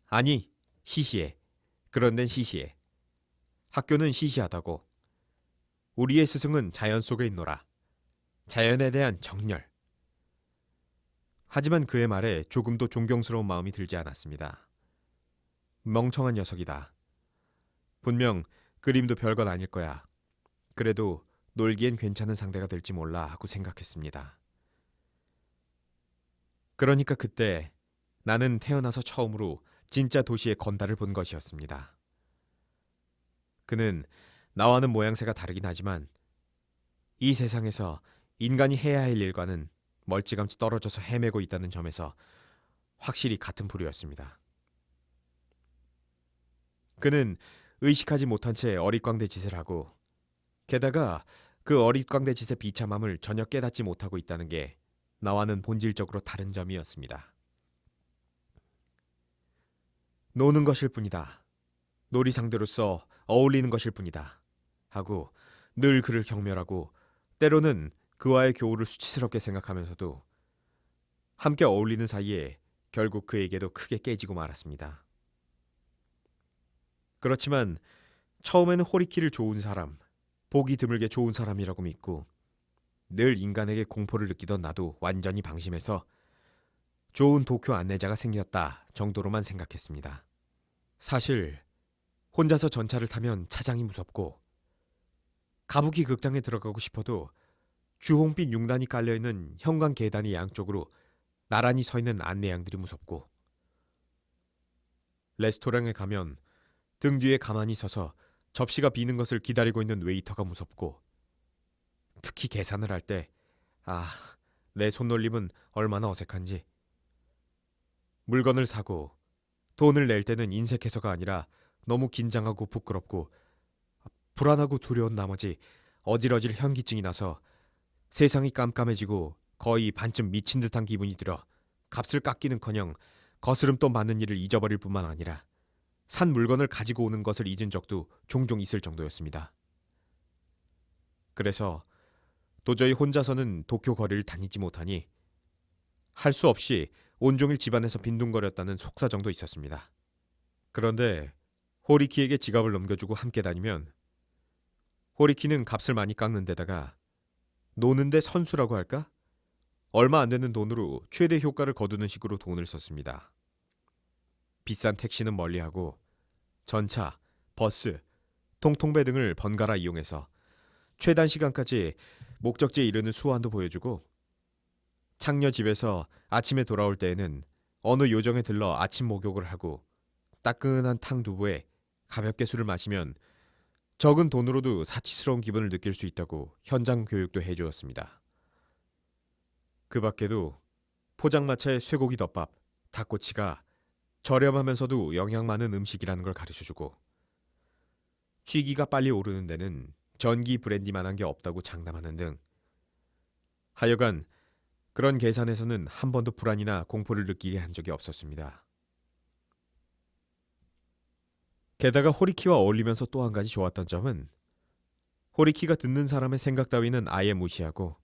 아니, 시시해. 그런 데는 시시해. 학교는 시시하다고. 우리의 스승은 자연 속에 있노라. 자연에 대한 정열. 하지만 그의 말에 조금도 존경스러운 마음이 들지 않았습니다. 멍청한 녀석이다. 분명 그림도 별것 아닐 거야. 그래도 놀기엔 괜찮은 상대가 될지 몰라 하고 생각했습니다. 그러니까 그때 나는 태어나서 처음으로 진짜 도시의 건달을 본 것이었습니다. 그는 나와는 모양새가 다르긴 하지만 이 세상에서 인간이 해야 할 일과는 멀찌감치 떨어져서 헤매고 있다는 점에서 확실히 같은 부류였습니다. 그는 의식하지 못한 채 어릿광대 짓을 하고 게다가 그 어릿광대 짓의 비참함을 전혀 깨닫지 못하고 있다는 게 나와는 본질적으로 다른 점이었습니다. 노는 것일 뿐이다. 놀이 상대로서 어울리는 것일 뿐이다. 하고 늘 그를 경멸하고 때로는 그와의 교우를 수치스럽게 생각하면서도 함께 어울리는 사이에 결국 그에게도 크게 깨지고 말았습니다. 그렇지만 처음에는 호리키를 좋은 사람, 보기 드물게 좋은 사람이라고 믿고 늘 인간에게 공포를 느끼던 나도 완전히 방심해서 좋은 도쿄 안내자가 생겼다 정도로만 생각했습니다. 사실 혼자서 전차를 타면 차장이 무섭고 가부키 극장에 들어가고 싶어도 주홍빛 융단이 깔려있는 현관 계단이 양쪽으로 나란히 서 있는 안내양들이 무섭고 레스토랑에 가면 등 뒤에 가만히 서서 접시가 비는 것을 기다리고 있는 웨이터가 무섭고 특히 계산을 할 때 내 손놀림은 얼마나 어색한지 물건을 사고 돈을 낼 때는 인색해서가 아니라 너무 긴장하고 부끄럽고 불안하고 두려운 나머지 어질어질 현기증이 나서 세상이 깜깜해지고 거의 반쯤 미친 듯한 기분이 들어 값을 깎기는커녕 거스름돈 받는 일을 잊어버릴 뿐만 아니라 산 물건을 가지고 오는 것을 잊은 적도 종종 있을 정도였습니다. 그래서 도저히 혼자서는 도쿄 거리를 다니지 못하니 할 수 없이 온종일 집안에서 빈둥거렸다는 속사정도 있었습니다. 그런데 호리키에게 지갑을 넘겨주고 함께 다니면 호리키는 값을 많이 깎는 데다가 노는데 선수라고 할까? 얼마 안 되는 돈으로 최대 효과를 거두는 식으로 돈을 썼습니다. 비싼 택시는 멀리하고 전차, 버스, 통통배 등을 번갈아 이용해서 최단 시간까지 목적지에 이르는 수완도 보여주고 창녀 집에서 아침에 돌아올 때에는 어느 요정에 들러 아침 목욕을 하고 따끈한 탕두부에 가볍게 술을 마시면 적은 돈으로도 사치스러운 기분을 느낄 수 있다고 현장 교육도 해주었습니다. 그 밖에도 포장마차의 쇠고기 덮밥, 닭꼬치가 저렴하면서도 영양 많은 음식이라는 걸 가르쳐주고 취기가 빨리 오르는 데는 전기 브랜디만한 게 없다고 장담하는 등 하여간 그런 계산에서는 한 번도 불안이나 공포를 느끼게 한 적이 없었습니다. 게다가 호리키와 어울리면서 또 한 가지 좋았던 점은 호리키가 듣는 사람의 생각 따위는 아예 무시하고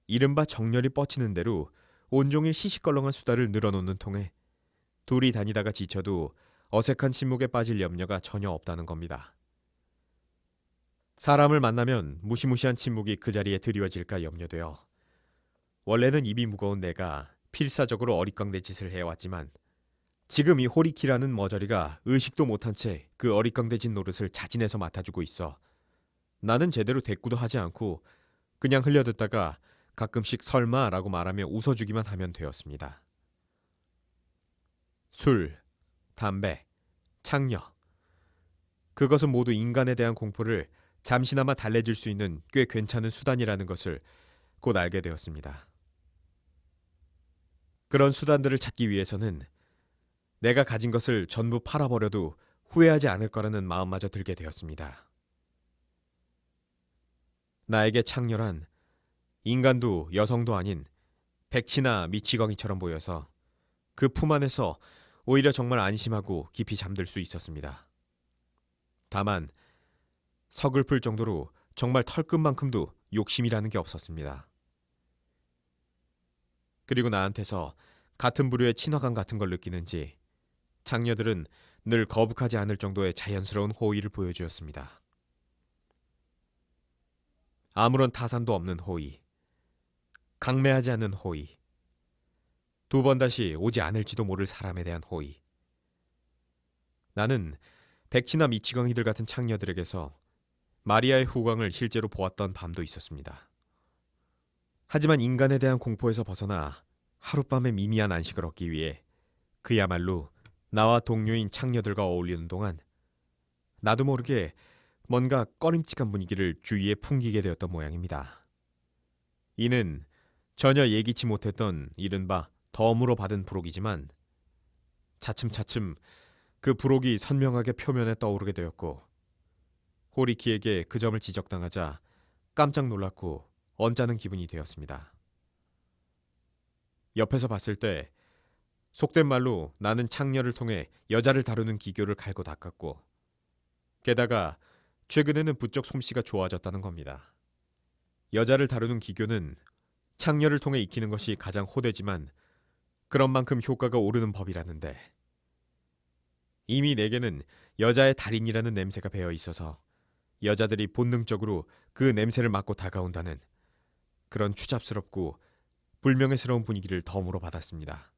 이른바 정열이 뻗치는 대로 온종일 시시껄렁한 수다를 늘어놓는 통에 둘이 다니다가 지쳐도 어색한 침묵에 빠질 염려가 전혀 없다는 겁니다. 사람을 만나면 무시무시한 침묵이 그 자리에 드리워질까 염려되어 원래는 입이 무거운 내가 필사적으로 어릿광대 짓을 해왔지만 지금 이 호리키라는 머저리가 의식도 못한 채 그 어릿광대진 노릇을 자진해서 맡아주고 있어 나는 제대로 대꾸도 하지 않고 그냥 흘려듣다가 가끔씩 설마라고 말하며 웃어주기만 하면 되었습니다. 술, 담배, 창녀. 그것은 모두 인간에 대한 공포를 잠시나마 달래줄 수 있는 꽤 괜찮은 수단이라는 것을 곧 알게 되었습니다. 그런 수단들을 찾기 위해서는 내가 가진 것을 전부 팔아버려도 후회하지 않을 거라는 마음마저 들게 되었습니다. 나에게 창녀란 인간도 여성도 아닌 백치나 미치광이처럼 보여서 그 품 안에서 오히려 정말 안심하고 깊이 잠들 수 있었습니다. 다만 서글플 정도로 정말 털끝만큼도 욕심이라는 게 없었습니다. 그리고 나한테서 같은 부류의 친화감 같은 걸 느끼는지 장녀들은 늘 거북하지 않을 정도의 자연스러운 호의를 보여주었습니다. 아무런 타산도 없는 호의, 강매하지 않는 호의, 두 번 다시 오지 않을지도 모를 사람에 대한 호의. 나는 백치나 미치광이들 같은 창녀들에게서 마리아의 후광을 실제로 보았던 밤도 있었습니다. 하지만 인간에 대한 공포에서 벗어나 하룻밤의 미미한 안식을 얻기 위해 그야말로 나와 동료인 창녀들과 어울리는 동안 나도 모르게 뭔가 꺼림칙한 분위기를 주위에 풍기게 되었던 모양입니다. 이는 전혀 예기치 못했던 이른바 덤으로 받은 부록이지만 차츰차츰 그 부록이 선명하게 표면에 떠오르게 되었고 호리키에게 그 점을 지적당하자 깜짝 놀랐고 언짢은 기분이 되었습니다. 옆에서 봤을 때 속된 말로 나는 창녀를 통해 여자를 다루는 기교를 갈고 닦았고 게다가 최근에는 부쩍 솜씨가 좋아졌다는 겁니다. 여자를 다루는 기교는 창녀를 통해 익히는 것이 가장 호되지만 그런 만큼 효과가 오르는 법이라는데 이미 내게는 여자의 달인이라는 냄새가 배어 있어서 여자들이 본능적으로 그 냄새를 맡고 다가온다는 그런 추잡스럽고 불명예스러운 분위기를 덤으로 받았습니다.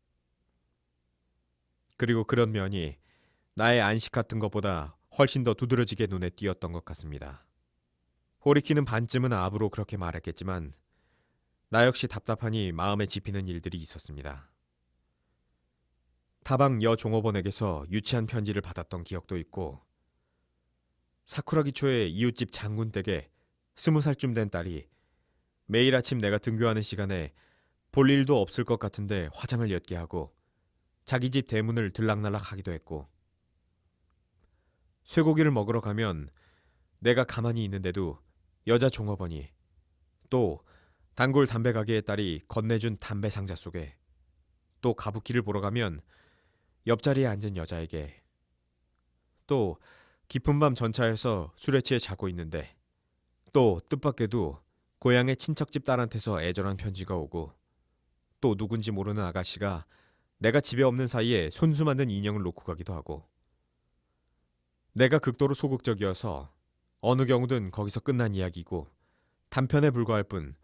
그리고 그런 면이 나의 안식 같은 것보다 훨씬 더 두드러지게 눈에 띄었던 것 같습니다. 호리키는 반쯤은 압으로 그렇게 말했겠지만 나 역시 답답하니 마음에 집히는 일들이 있었습니다. 타방 여 종업원에게서 유치한 편지를 받았던 기억도 있고 사쿠라기 초에 이웃집 장군 댁에 20살쯤 된 딸이 매일 아침 내가 등교하는 시간에 볼 일도 없을 것 같은데 화장을 옅게 하고 자기 집 대문을 들락날락 하기도 했고 쇠고기를 먹으러 가면 내가 가만히 있는데도 여자 종업원이, 또 단골 담배 가게의 딸이 건네준 담배 상자 속에, 또 가부키를 보러 가면 옆자리에 앉은 여자에게, 또 깊은 밤 전차에서 술에 취해 자고 있는데, 또 뜻밖에도 고향의 친척집 딸한테서 애절한 편지가 오고, 또 누군지 모르는 아가씨가 내가 집에 없는 사이에 손수 만든 인형을 놓고 가기도 하고, 내가 극도로 소극적이어서 어느 경우든 거기서 끝난 이야기고 단편에 불과할 뿐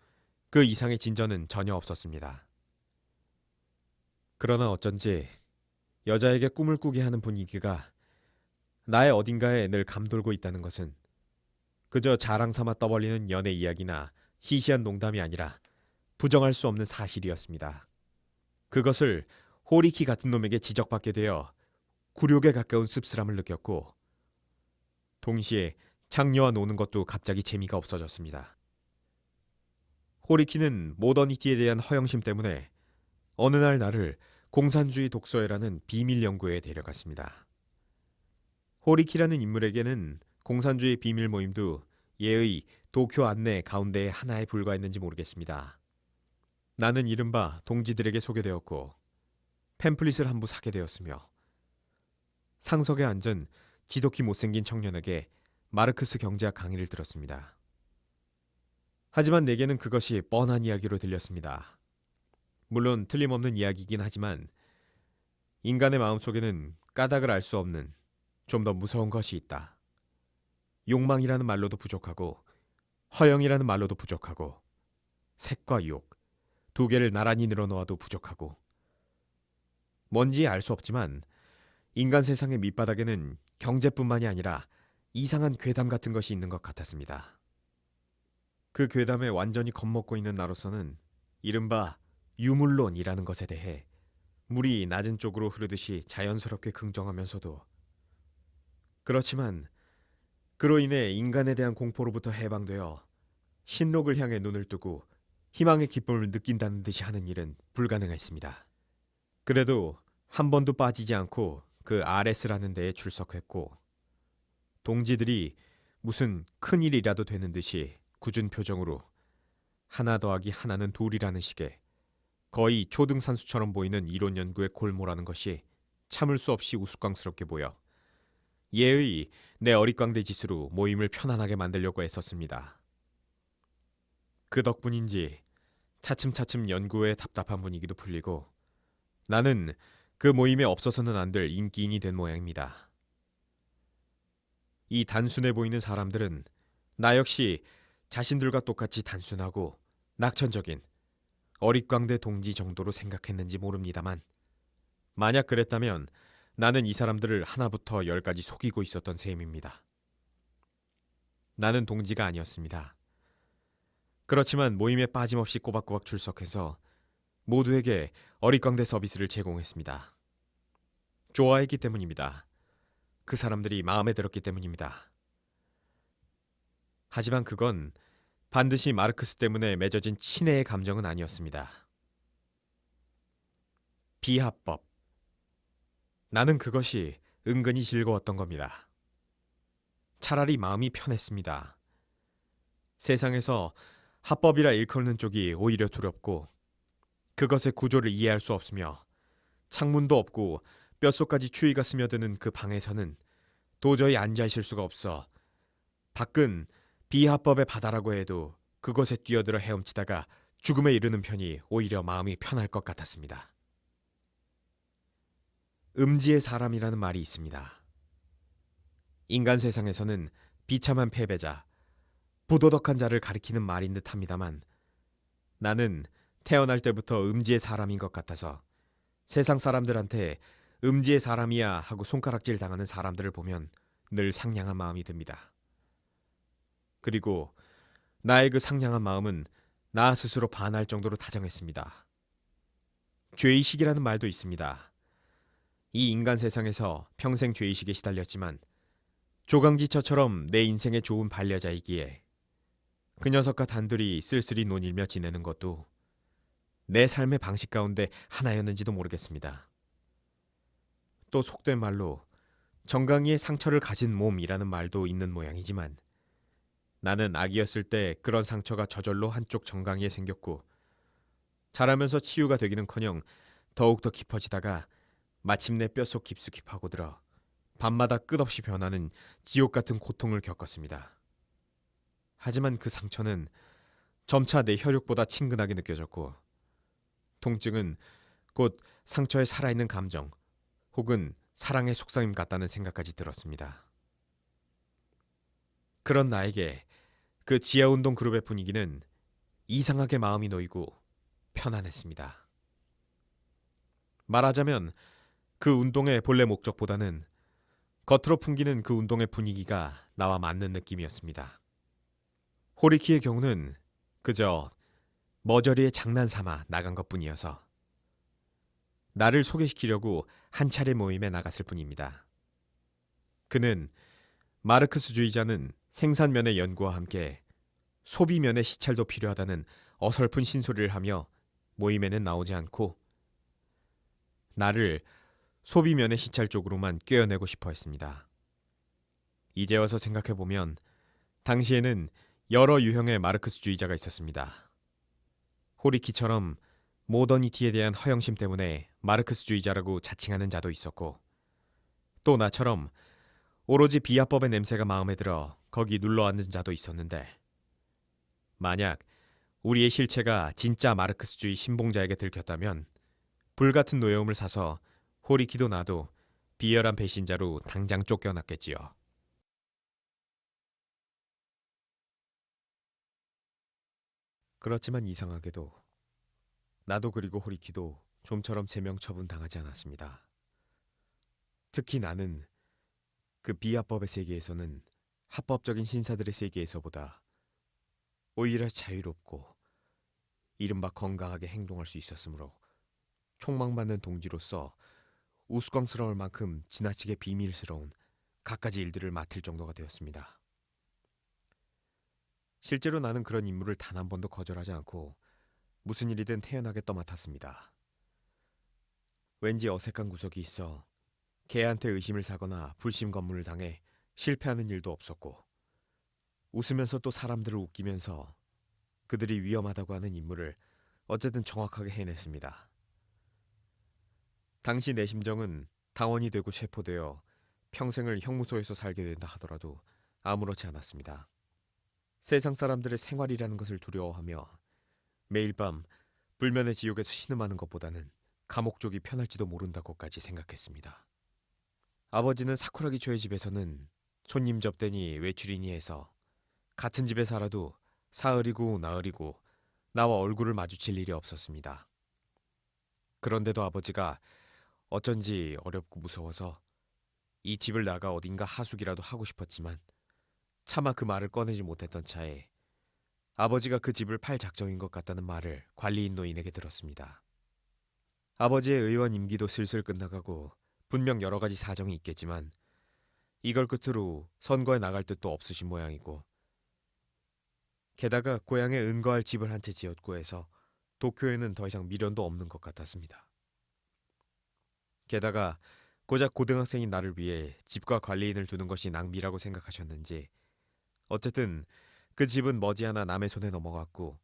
그 이상의 진전은 전혀 없었습니다. 그러나 어쩐지 여자에게 꿈을 꾸게 하는 분위기가 나의 어딘가에 늘 감돌고 있다는 것은 그저 자랑 삼아 떠벌리는 연애 이야기나 시시한 농담이 아니라 부정할 수 없는 사실이었습니다. 그것을 호리키 같은 놈에게 지적받게 되어 굴욕에 가까운 씁쓸함을 느꼈고, 동시에 장녀와 노는 것도 갑자기 재미가 없어졌습니다. 호리키는 모더니티에 대한 허영심 때문에 어느 날 나를 공산주의 독서회라는 비밀 연구회에 데려갔습니다. 호리키라는 인물에게는 공산주의 비밀 모임도 예의 도쿄 안내 가운데 하나에 불과했는지 모르겠습니다. 나는 이른바 동지들에게 소개되었고 팸플릿을 한 부 사게 되었으며, 상석에 앉은 지독히 못생긴 청년에게 마르크스 경제학 강의를 들었습니다. 하지만 내게는 그것이 뻔한 이야기로 들렸습니다. 물론 틀림없는 이야기이긴 하지만 인간의 마음속에는 까닭을 알 수 없는 좀 더 무서운 것이 있다. 욕망이라는 말로도 부족하고 허영이라는 말로도 부족하고 색과 욕 두 개를 나란히 늘어놓아도 부족하고, 뭔지 알 수 없지만 인간 세상의 밑바닥에는 경제뿐만이 아니라 이상한 괴담 같은 것이 있는 것 같았습니다. 그 괴담에 완전히 겁먹고 있는 나로서는 이른바 유물론이라는 것에 대해 물이 낮은 쪽으로 흐르듯이 자연스럽게 긍정하면서도, 그렇지만 그로 인해 인간에 대한 공포로부터 해방되어 신록을 향해 눈을 뜨고 희망의 기쁨을 느낀다는 듯이 하는 일은 불가능했습니다. 그래도 한 번도 빠지지 않고 그 RS라는 데에 출석했고, 동지들이 무슨 큰일이라도 되는 듯이 굳은 표정으로 하나 더하기 하나는 둘이라는 식의 거의 초등산수처럼 보이는 이론 연구에 골몰하는 것이 참을 수 없이 우스꽝스럽게 보여 예의 내 어릿광대 짓으로 모임을 편안하게 만들려고 애썼습니다. 그 덕분인지 차츰차츰 연구의 답답한 분위기도 풀리고 나는 그 모임에 없어서는 안 될 인기인이 된 모양입니다. 이 단순해 보이는 사람들은 나 역시 자신들과 똑같이 단순하고 낙천적인 어릿광대 동지 정도로 생각했는지 모릅니다만, 만약 그랬다면 나는 이 사람들을 하나부터 열까지 속이고 있었던 셈입니다. 나는 동지가 아니었습니다. 그렇지만 모임에 빠짐없이 꼬박꼬박 출석해서 모두에게 어릿광대 서비스를 제공했습니다. 좋아했기 때문입니다. 그 사람들이 마음에 들었기 때문입니다. 하지만 그건 반드시 마르크스 때문에 맺어진 친애의 감정은 아니었습니다. 비합법. 나는 그것이 은근히 즐거웠던 겁니다. 차라리 마음이 편했습니다. 세상에서 합법이라 일컫는 쪽이 오히려 두렵고 그것의 구조를 이해할 수 없으며 창문도 없고 뼛속까지 추위가 스며드는 그 방에서는 도저히 앉아 있을 수가 없어 밖은 비합법의 바다라고 해도 그것에 뛰어들어 헤엄치다가 죽음에 이르는 편이 오히려 마음이 편할 것 같았습니다. 음지의 사람이라는 말이 있습니다. 인간 세상에서는 비참한 패배자, 부도덕한 자를 가리키는 말인 듯 합니다만, 나는 태어날 때부터 음지의 사람인 것 같아서 세상 사람들한테 음지의 사람이야 하고 손가락질 당하는 사람들을 보면 늘 상냥한 마음이 듭니다. 그리고 나의 그 상냥한 마음은 나 스스로 반할 정도로 다정했습니다. 죄의식이라는 말도 있습니다. 이 인간 세상에서 평생 죄의식에 시달렸지만 조강지처처럼 내 인생의 좋은 반려자이기에 그 녀석과 단둘이 쓸쓸히 논일며 지내는 것도 내 삶의 방식 가운데 하나였는지도 모르겠습니다. 또 속된 말로 정강이의 상처를 가진 몸이라는 말도 있는 모양이지만 나는 아기였을 때 그런 상처가 저절로 한쪽 정강이에 생겼고 자라면서 치유가 되기는커녕 더욱더 깊어지다가 마침내 뼛속 깊숙이 파고들어 밤마다 끝없이 변하는 지옥 같은 고통을 겪었습니다. 하지만 그 상처는 점차 내 혈육보다 친근하게 느껴졌고 통증은 곧 상처에 살아있는 감정 혹은 사랑의 속삭임 같다는 생각까지 들었습니다. 그런 나에게 그 지하운동 그룹의 분위기는 이상하게 마음이 놓이고 편안했습니다. 말하자면 그 운동의 본래 목적보다는 겉으로 풍기는 그 운동의 분위기가 나와 맞는 느낌이었습니다. 호리키의 경우는 그저 머저리에 장난삼아 나간 것뿐이어서 나를 소개시키려고 한 차례 모임에 나갔을 뿐입니다. 그는 마르크스주의자는 생산면의 연구와 함께 소비면의 시찰도 필요하다는 어설픈 신소리를 하며 모임에는 나오지 않고 나를 소비면의 시찰 쪽으로만 꿰어내고 싶어 했습니다. 이제 와서 생각해보면 당시에는 여러 유형의 마르크스주의자가 있었습니다. 호리키처럼 모더니티에 대한 허영심 때문에 마르크스주의자라고 자칭하는 자도 있었고 또 나처럼 오로지 비합법의 냄새가 마음에 들어 거기 눌러앉은 자도 있었는데 만약 우리의 실체가 진짜 마르크스주의 신봉자에게 들켰다면 불같은 노여움을 사서 호리키도 나도 비열한 배신자로 당장 쫓겨났겠지요. 그렇지만 이상하게도 나도 그리고 호리키도 좀처럼 제명 처분 당하지 않았습니다. 특히 나는 그 비합법의 세계에서는 합법적인 신사들의 세계에서보다 오히려 자유롭고 이른바 건강하게 행동할 수 있었으므로 촉망받는 동지로서 우스꽝스러울 만큼 지나치게 비밀스러운 갖가지 일들을 맡을 정도가 되었습니다. 실제로 나는 그런 임무를 단 한 번도 거절하지 않고 무슨 일이든 태연하게 떠맡았습니다. 왠지 어색한 구석이 있어 개한테 의심을 사거나 불심검문을 당해 실패하는 일도 없었고 웃으면서 또 사람들을 웃기면서 그들이 위험하다고 하는 임무를 어쨌든 정확하게 해냈습니다. 당시 내 심정은 당원이 되고 체포되어 평생을 형무소에서 살게 된다 하더라도 아무렇지 않았습니다. 세상 사람들의 생활이라는 것을 두려워하며 매일 밤 불면의 지옥에서 신음하는 것보다는 감옥 쪽이 편할지도 모른다고까지 생각했습니다. 아버지는 사쿠라기 초의 집에서는 손님 접대니 외출이니 해서 같은 집에 살아도 사흘이고 나흘이고 나와 얼굴을 마주칠 일이 없었습니다. 그런데도 아버지가 어쩐지 어렵고 무서워서 이 집을 나가 어딘가 하숙이라도 하고 싶었지만 차마 그 말을 꺼내지 못했던 차에 아버지가 그 집을 팔 작정인 것 같다는 말을 관리인 노인에게 들었습니다. 아버지의 의원 임기도 슬슬 끝나가고 분명 여러 가지 사정이 있겠지만 이걸 끝으로 선거에 나갈 뜻도 없으신 모양이고 게다가 고향에 은거할 집을 한 채 지었고 해서 도쿄에는 더 이상 미련도 없는 것 같았습니다. 게다가 고작 고등학생인 나를 위해 집과 관리인을 두는 것이 낭비라고 생각하셨는지 어쨌든 그 집은 머지않아 남의 손에 넘어갔고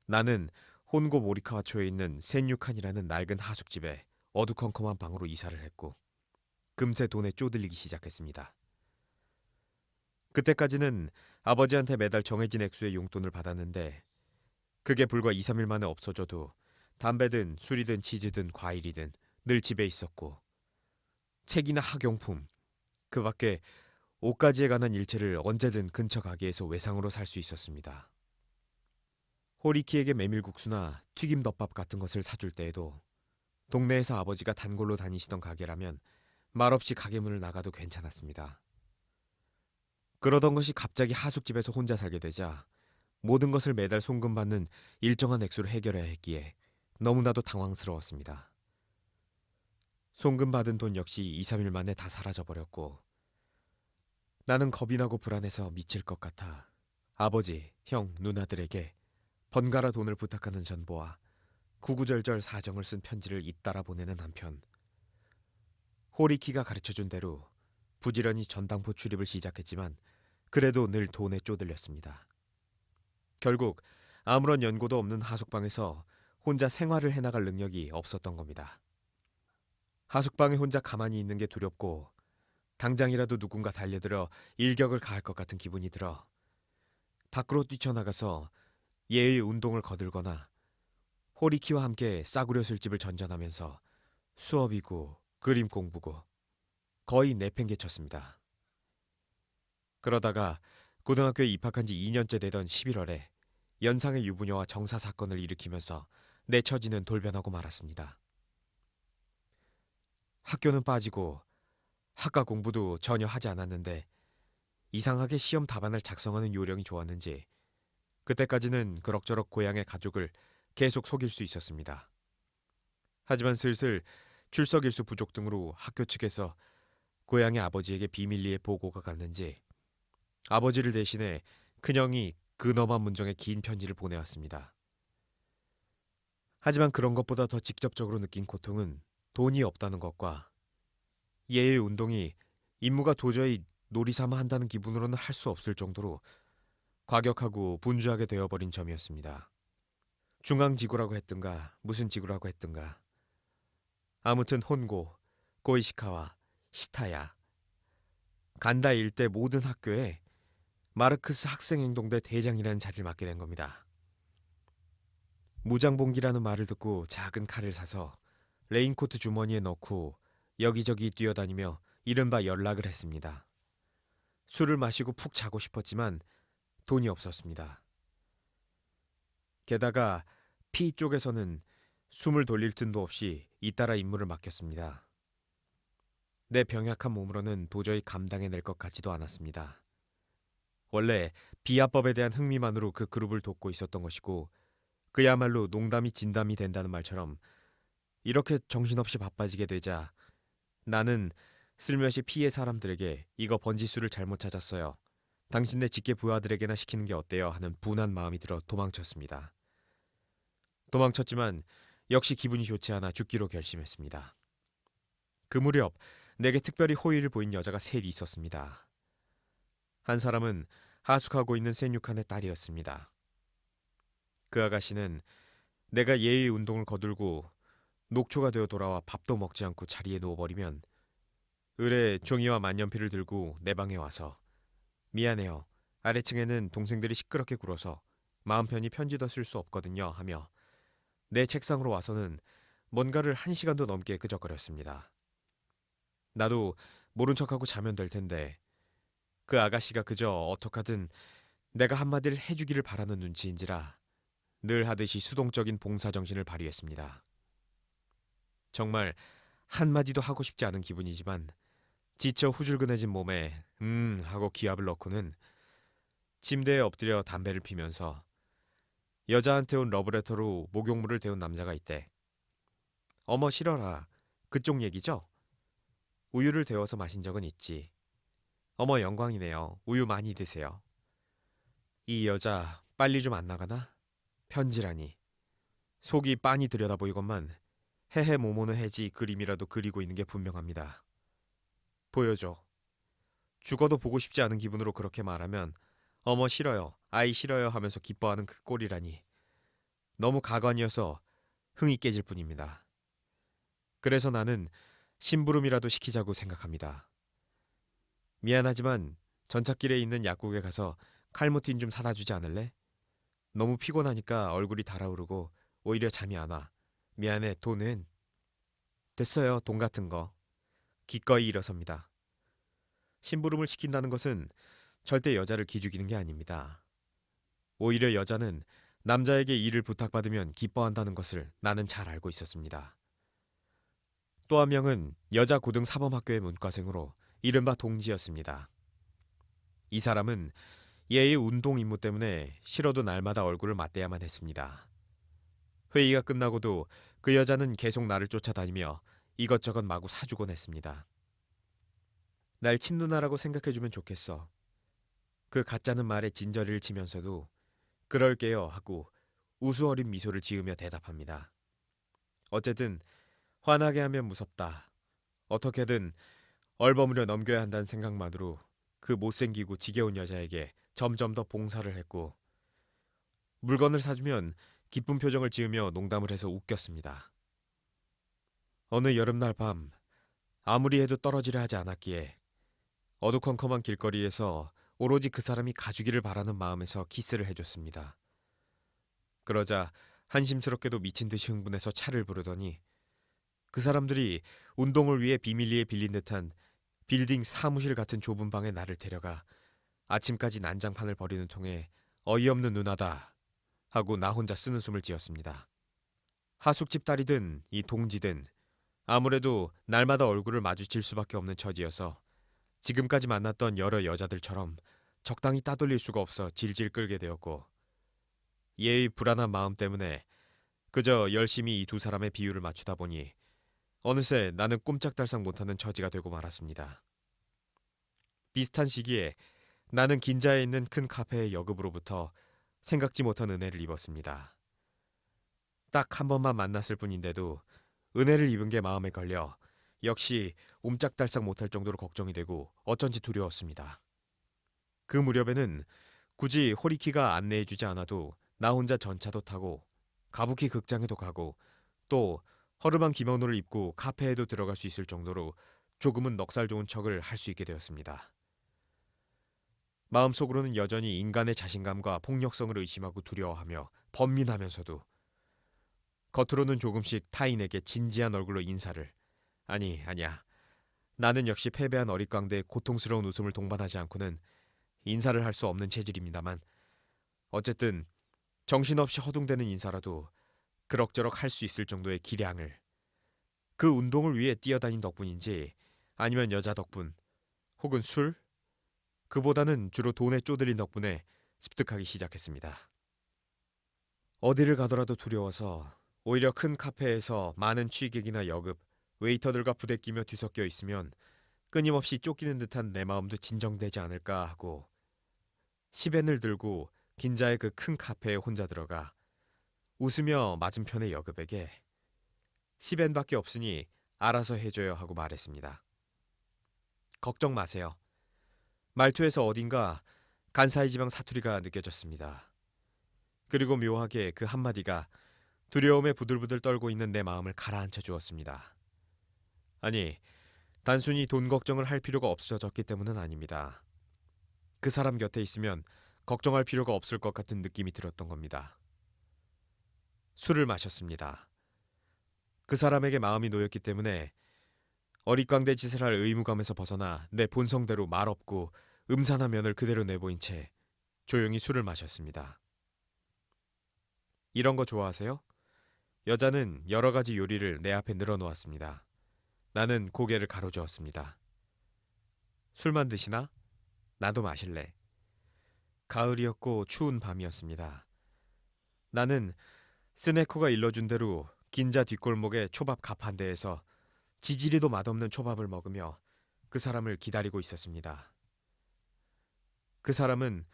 나는 혼고 모리카와초에 있는 센유칸이라는 낡은 하숙집에 어두컴컴한 방으로 이사를 했고 금세 돈에 쪼들리기 시작했습니다. 그때까지는 아버지한테 매달 정해진 액수의 용돈을 받았는데 그게 불과 2, 3일 만에 없어져도 담배든 술이든 치즈든 과일이든 늘 집에 있었고 책이나 학용품 그 밖에 옷가지에 관한 일체를 언제든 근처 가게에서 외상으로 살 수 있었습니다. 호리키에게 메밀국수나 튀김덮밥 같은 것을 사줄 때에도 동네에서 아버지가 단골로 다니시던 가게라면 말없이 가게 문을 나가도 괜찮았습니다. 그러던 것이 갑자기 하숙집에서 혼자 살게 되자 모든 것을 매달 송금받는 일정한 액수로 해결해야 했기에 너무나도 당황스러웠습니다. 송금받은 돈 역시 2, 3일 만에 다 사라져버렸고 나는 겁이 나고 불안해서 미칠 것 같아 아버지, 형, 누나들에게 번갈아 돈을 부탁하는 전보와 구구절절 사정을 쓴 편지를 잇따라 보내는 한편 호리키가 가르쳐준 대로 부지런히 전당포 출입을 시작했지만 그래도 늘 돈에 쪼들렸습니다. 결국 아무런 연고도 없는 하숙방에서 혼자 생활을 해나갈 능력이 없었던 겁니다. 하숙방에 혼자 가만히 있는 게 두렵고 당장이라도 누군가 달려들어 일격을 가할 것 같은 기분이 들어 밖으로 뛰쳐나가서 예의 운동을 거들거나 호리키와 함께 싸구려 술집을 전전하면서 수업이고 그림 공부고 거의 내팽개쳤습니다. 그러다가 고등학교에 입학한 지 2년째 되던 11월에 연상의 유부녀와 정사 사건을 일으키면서 내 처지는 돌변하고 말았습니다. 학교는 빠지고 학과 공부도 전혀 하지 않았는데 이상하게 시험 답안을 작성하는 요령이 좋았는지 그때까지는 그럭저럭 고향의 가족을 계속 속일 수 있었습니다. 하지만 슬슬 출석일수 부족 등으로 학교 측에서 고향의 아버지에게 비밀리에 보고가 갔는지 아버지를 대신해 큰형이 근엄한 문정에 긴 편지를 보내왔습니다. 하지만 그런 것보다 더 직접적으로 느낀 고통은 돈이 없다는 것과 예의 운동이 임무가 도저히 놀이삼아 한다는 기분으로는 할 수 없을 정도로 과격하고 분주하게 되어버린 점이었습니다. 중앙지구라고 했든가 무슨 지구라고 했든가 아무튼 혼고, 고이시카와 시타야, 간다 일대 모든 학교에 마르크스 학생행동대 대장이라는 자리를 맡게 된 겁니다. 무장봉기라는 말을 듣고 작은 칼을 사서 레인코트 주머니에 넣고 여기저기 뛰어다니며 이른바 연락을 했습니다. 술을 마시고 푹 자고 싶었지만 돈이 없었습니다. 게다가 피 쪽에서는 숨을 돌릴 틈도 없이 잇따라 임무를 맡겼습니다. 내 병약한 몸으로는 도저히 감당해낼 것 같지도 않았습니다. 원래 비하법에 대한 흥미만으로 그 그룹을 돕고 있었던 것이고 그야말로 농담이 진담이 된다는 말처럼 이렇게 정신없이 바빠지게 되자 나는 슬며시 피해 사람들에게 이거 번지수를 잘못 찾았어요. 당신네 직계 부하들에게나 시키는 게 어때요? 하는 분한 마음이 들어 도망쳤습니다. 도망쳤지만 역시 기분이 좋지 않아 죽기로 결심했습니다. 그 무렵 내게 특별히 호의를 보인 여자가 셋이 있었습니다. 한 사람은 하숙하고 있는 센육한의 딸이었습니다. 그 아가씨는 내가 예의 운동을 거들고 녹초가 되어 돌아와 밥도 먹지 않고 자리에 누워버리면 을에 종이와 만년필을 들고 내 방에 와서 미안해요. 아래층에는 동생들이 시끄럽게 굴어서 마음 편히 편지도 쓸 수 없거든요 하며 내 책상으로 와서는 뭔가를 1시간도 넘게 끄적거렸습니다. 나도 모른 척하고 자면 될 텐데 그 아가씨가 그저 어떡하든 내가 한마디를 해주기를 바라는 눈치인지라 늘 하듯이 수동적인 봉사정신을 발휘했습니다. 정말 한마디도 하고 싶지 않은 기분이지만 지쳐 후줄근해진 몸에 하고 기합을 넣고는 침대에 엎드려 담배를 피면서 여자한테 온 러브레터로 목욕물을 데운 남자가 있대. 어머 싫어라. 그쪽 얘기죠? 우유를 데워서 마신 적은 있지. 어머 영광이네요. 우유 많이 드세요. 이 여자 빨리 좀 안 나가나? 편지라니. 속이 빤히 들여다보이건만 헤헤 모모는 해지 그림이라도 그리고 있는 게 분명합니다. 보여줘. 죽어도 보고 싶지 않은 기분으로 그렇게 말하면 어머 싫어요. 아이 싫어요 하면서 기뻐하는 그 꼴이라니. 너무 가관이어서 흥이 깨질 뿐입니다. 그래서 나는 심부름이라도 시키자고 생각합니다. 미안하지만 전찻길에 있는 약국에 가서 칼모틴 좀 사다 주지 않을래? 너무 피곤하니까 얼굴이 달아오르고 오히려 잠이 안 와. 미안해, 돈은? 됐어요, 돈 같은 거. 기꺼이 일어섭니다. 심부름을 시킨다는 것은 절대 여자를 기죽이는 게 아닙니다. 오히려 여자는 남자에게 일을 부탁받으면 기뻐한다는 것을 나는 잘 알고 있었습니다. 또 한 명은 여자 고등 사범학교의 문과생으로 이른바 동지였습니다. 이 사람은 예의 운동 임무 때문에 싫어도 날마다 얼굴을 맞대야만 했습니다. 회의가 끝나고도 그 여자는 계속 나를 쫓아다니며 이것저것 마구 사주곤 했습니다. 날 친누나라고 생각해주면 좋겠어. 그 가짜는 말에 진저리를 치면서도 그럴게요 하고 우스어린 미소를 지으며 대답합니다. 어쨌든 화나게 하면 무섭다. 어떻게든 얼버무려 넘겨야 한다는 생각만으로 그 못생기고 지겨운 여자에게 점점 더 봉사를 했고 물건을 사주면 기쁜 표정을 지으며 농담을 해서 웃겼습니다. 어느 여름날 밤 아무리 해도 떨어지려 하지 않았기에 어두컴컴한 길거리에서 오로지 그 사람이 가주기를 바라는 마음에서 키스를 해줬습니다. 그러자 한심스럽게도 미친 듯이 흥분해서 차를 부르더니 그 사람들이 운동을 위해 비밀리에 빌린 듯한 빌딩 사무실 같은 좁은 방에 나를 데려가 아침까지 난장판을 벌이는 통에 어이없는 누나다 하고 나 혼자 쓰는 숨을 지었습니다. 하숙집 딸이든 이 동지든 아무래도 날마다 얼굴을 마주칠 수밖에 없는 처지여서 지금까지 만났던 여러 여자들처럼 적당히 따돌릴 수가 없어 질질 끌게 되었고 얘의 불안한 마음 때문에 그저 열심히 이 두 사람의 비율을 맞추다 보니 어느새 나는 꼼짝달싹 못하는 처지가 되고 말았습니다. 비슷한 시기에 나는 긴자에 있는 큰 카페의 여급으로부터 생각지 못한 은혜를 입었습니다. 딱 한 번만 만났을 뿐인데도 은혜를 입은 게 마음에 걸려 역시 옴짝달싹 못할 정도로 걱정이 되고 어쩐지 두려웠습니다. 그 무렵에는 굳이 호리키가 안내해주지 않아도 나 혼자 전차도 타고 가부키 극장에도 가고 또 허름한 기모노를 입고 카페에도 들어갈 수 있을 정도로 조금은 넉살 좋은 척을 할 수 있게 되었습니다. 마음속으로는 여전히 인간의 자신감과 폭력성을 의심하고 두려워하며 번민하면서도 겉으로는 조금씩 타인에게 진지한 얼굴로 인사를 아니야. 나는 역시 패배한 어릿광대의 고통스러운 웃음을 동반하지 않고는 인사를 할 수 없는 체질입니다만 어쨌든 정신없이 허둥대는 인사라도 그럭저럭 할 수 있을 정도의 기량을 그 운동을 위해 뛰어다닌 덕분인지 아니면 여자 덕분 혹은 술? 그보다는 주로 돈에 쪼들린 덕분에 습득하기 시작했습니다. 어디를 가더라도 두려워서 오히려 큰 카페에서 많은 취객이나 여급, 웨이터들과 부대끼며 뒤섞여 있으면 끊임없이 쫓기는 듯한 내 마음도 진정되지 않을까 하고 10엔을 들고 긴자의 그 큰 카페에 혼자 들어가 웃으며 맞은편의 여급에게 10엔밖에 없으니 알아서 해줘요 하고 말했습니다. 걱정 마세요. 말투에서 어딘가 간사이 지방 사투리가 느껴졌습니다. 그리고 묘하게 그 한마디가 두려움에 부들부들 떨고 있는 내 마음을 가라앉혀 주었습니다. 아니, 단순히 돈 걱정을 할 필요가 없어졌기 때문은 아닙니다. 그 사람 곁에 있으면 걱정할 필요가 없을 것 같은 느낌이 들었던 겁니다. 술을 마셨습니다. 그 사람에게 마음이 놓였기 때문에 어릿광대 짓을 할 의무감에서 벗어나 내 본성대로 말없고 음산한 면을 그대로 내보인 채 조용히 술을 마셨습니다. 이런 거 좋아하세요? 여자는 여러 가지 요리를 내 앞에 늘어놓았습니다. 나는 고개를 가로저었습니다. 술만 드시나? 나도 마실래. 가을이었고 추운 밤이었습니다. 나는 스네코가 일러준 대로 긴자 뒷골목의 초밥 갑 한 대에서 지지리도 맛없는 초밥을 먹으며 그 사람을 기다리고 있었습니다. 그 사람은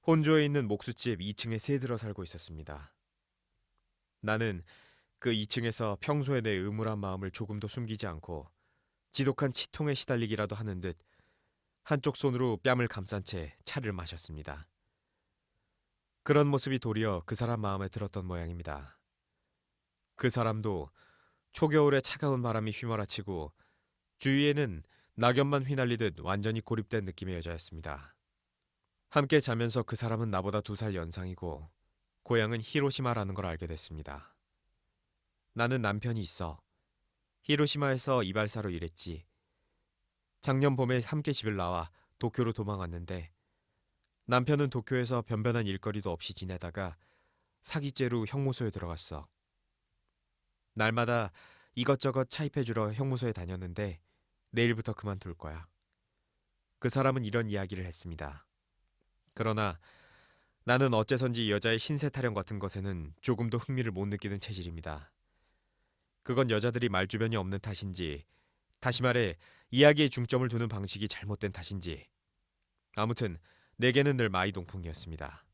혼조에 있는 목수집 2층에 새들어 살고 있었습니다. 나는 그 2층에서 평소에 내 음울한 마음을 조금도 숨기지 않고 지독한 치통에 시달리기라도 하는 듯 한쪽 손으로 뺨을 감싼 채 차를 마셨습니다. 그런 모습이 도리어 그 사람 마음에 들었던 모양입니다. 그 사람도 초겨울에 차가운 바람이 휘몰아치고 주위에는 낙엽만 휘날리듯 완전히 고립된 느낌의 여자였습니다. 함께 자면서 그 사람은 나보다 2살 연상이고 고향은 히로시마라는 걸 알게 됐습니다. 나는 남편이 있어. 히로시마에서 이발사로 일했지. 작년 봄에 함께 집을 나와 도쿄로 도망왔는데 남편은 도쿄에서 변변한 일거리도 없이 지내다가 사기죄로 형무소에 들어갔어. 날마다 이것저것 차입해주러 형무소에 다녔는데 내일부터 그만둘 거야. 그 사람은 이런 이야기를 했습니다. 그러나 나는 어째선지 여자의 신세 타령 같은 것에는 조금도 흥미를 못 느끼는 체질입니다. 그건 여자들이 말주변이 없는 탓인지 다시 말해 이야기에 중점을 두는 방식이 잘못된 탓인지 아무튼 내게는 늘 마이동풍이었습니다.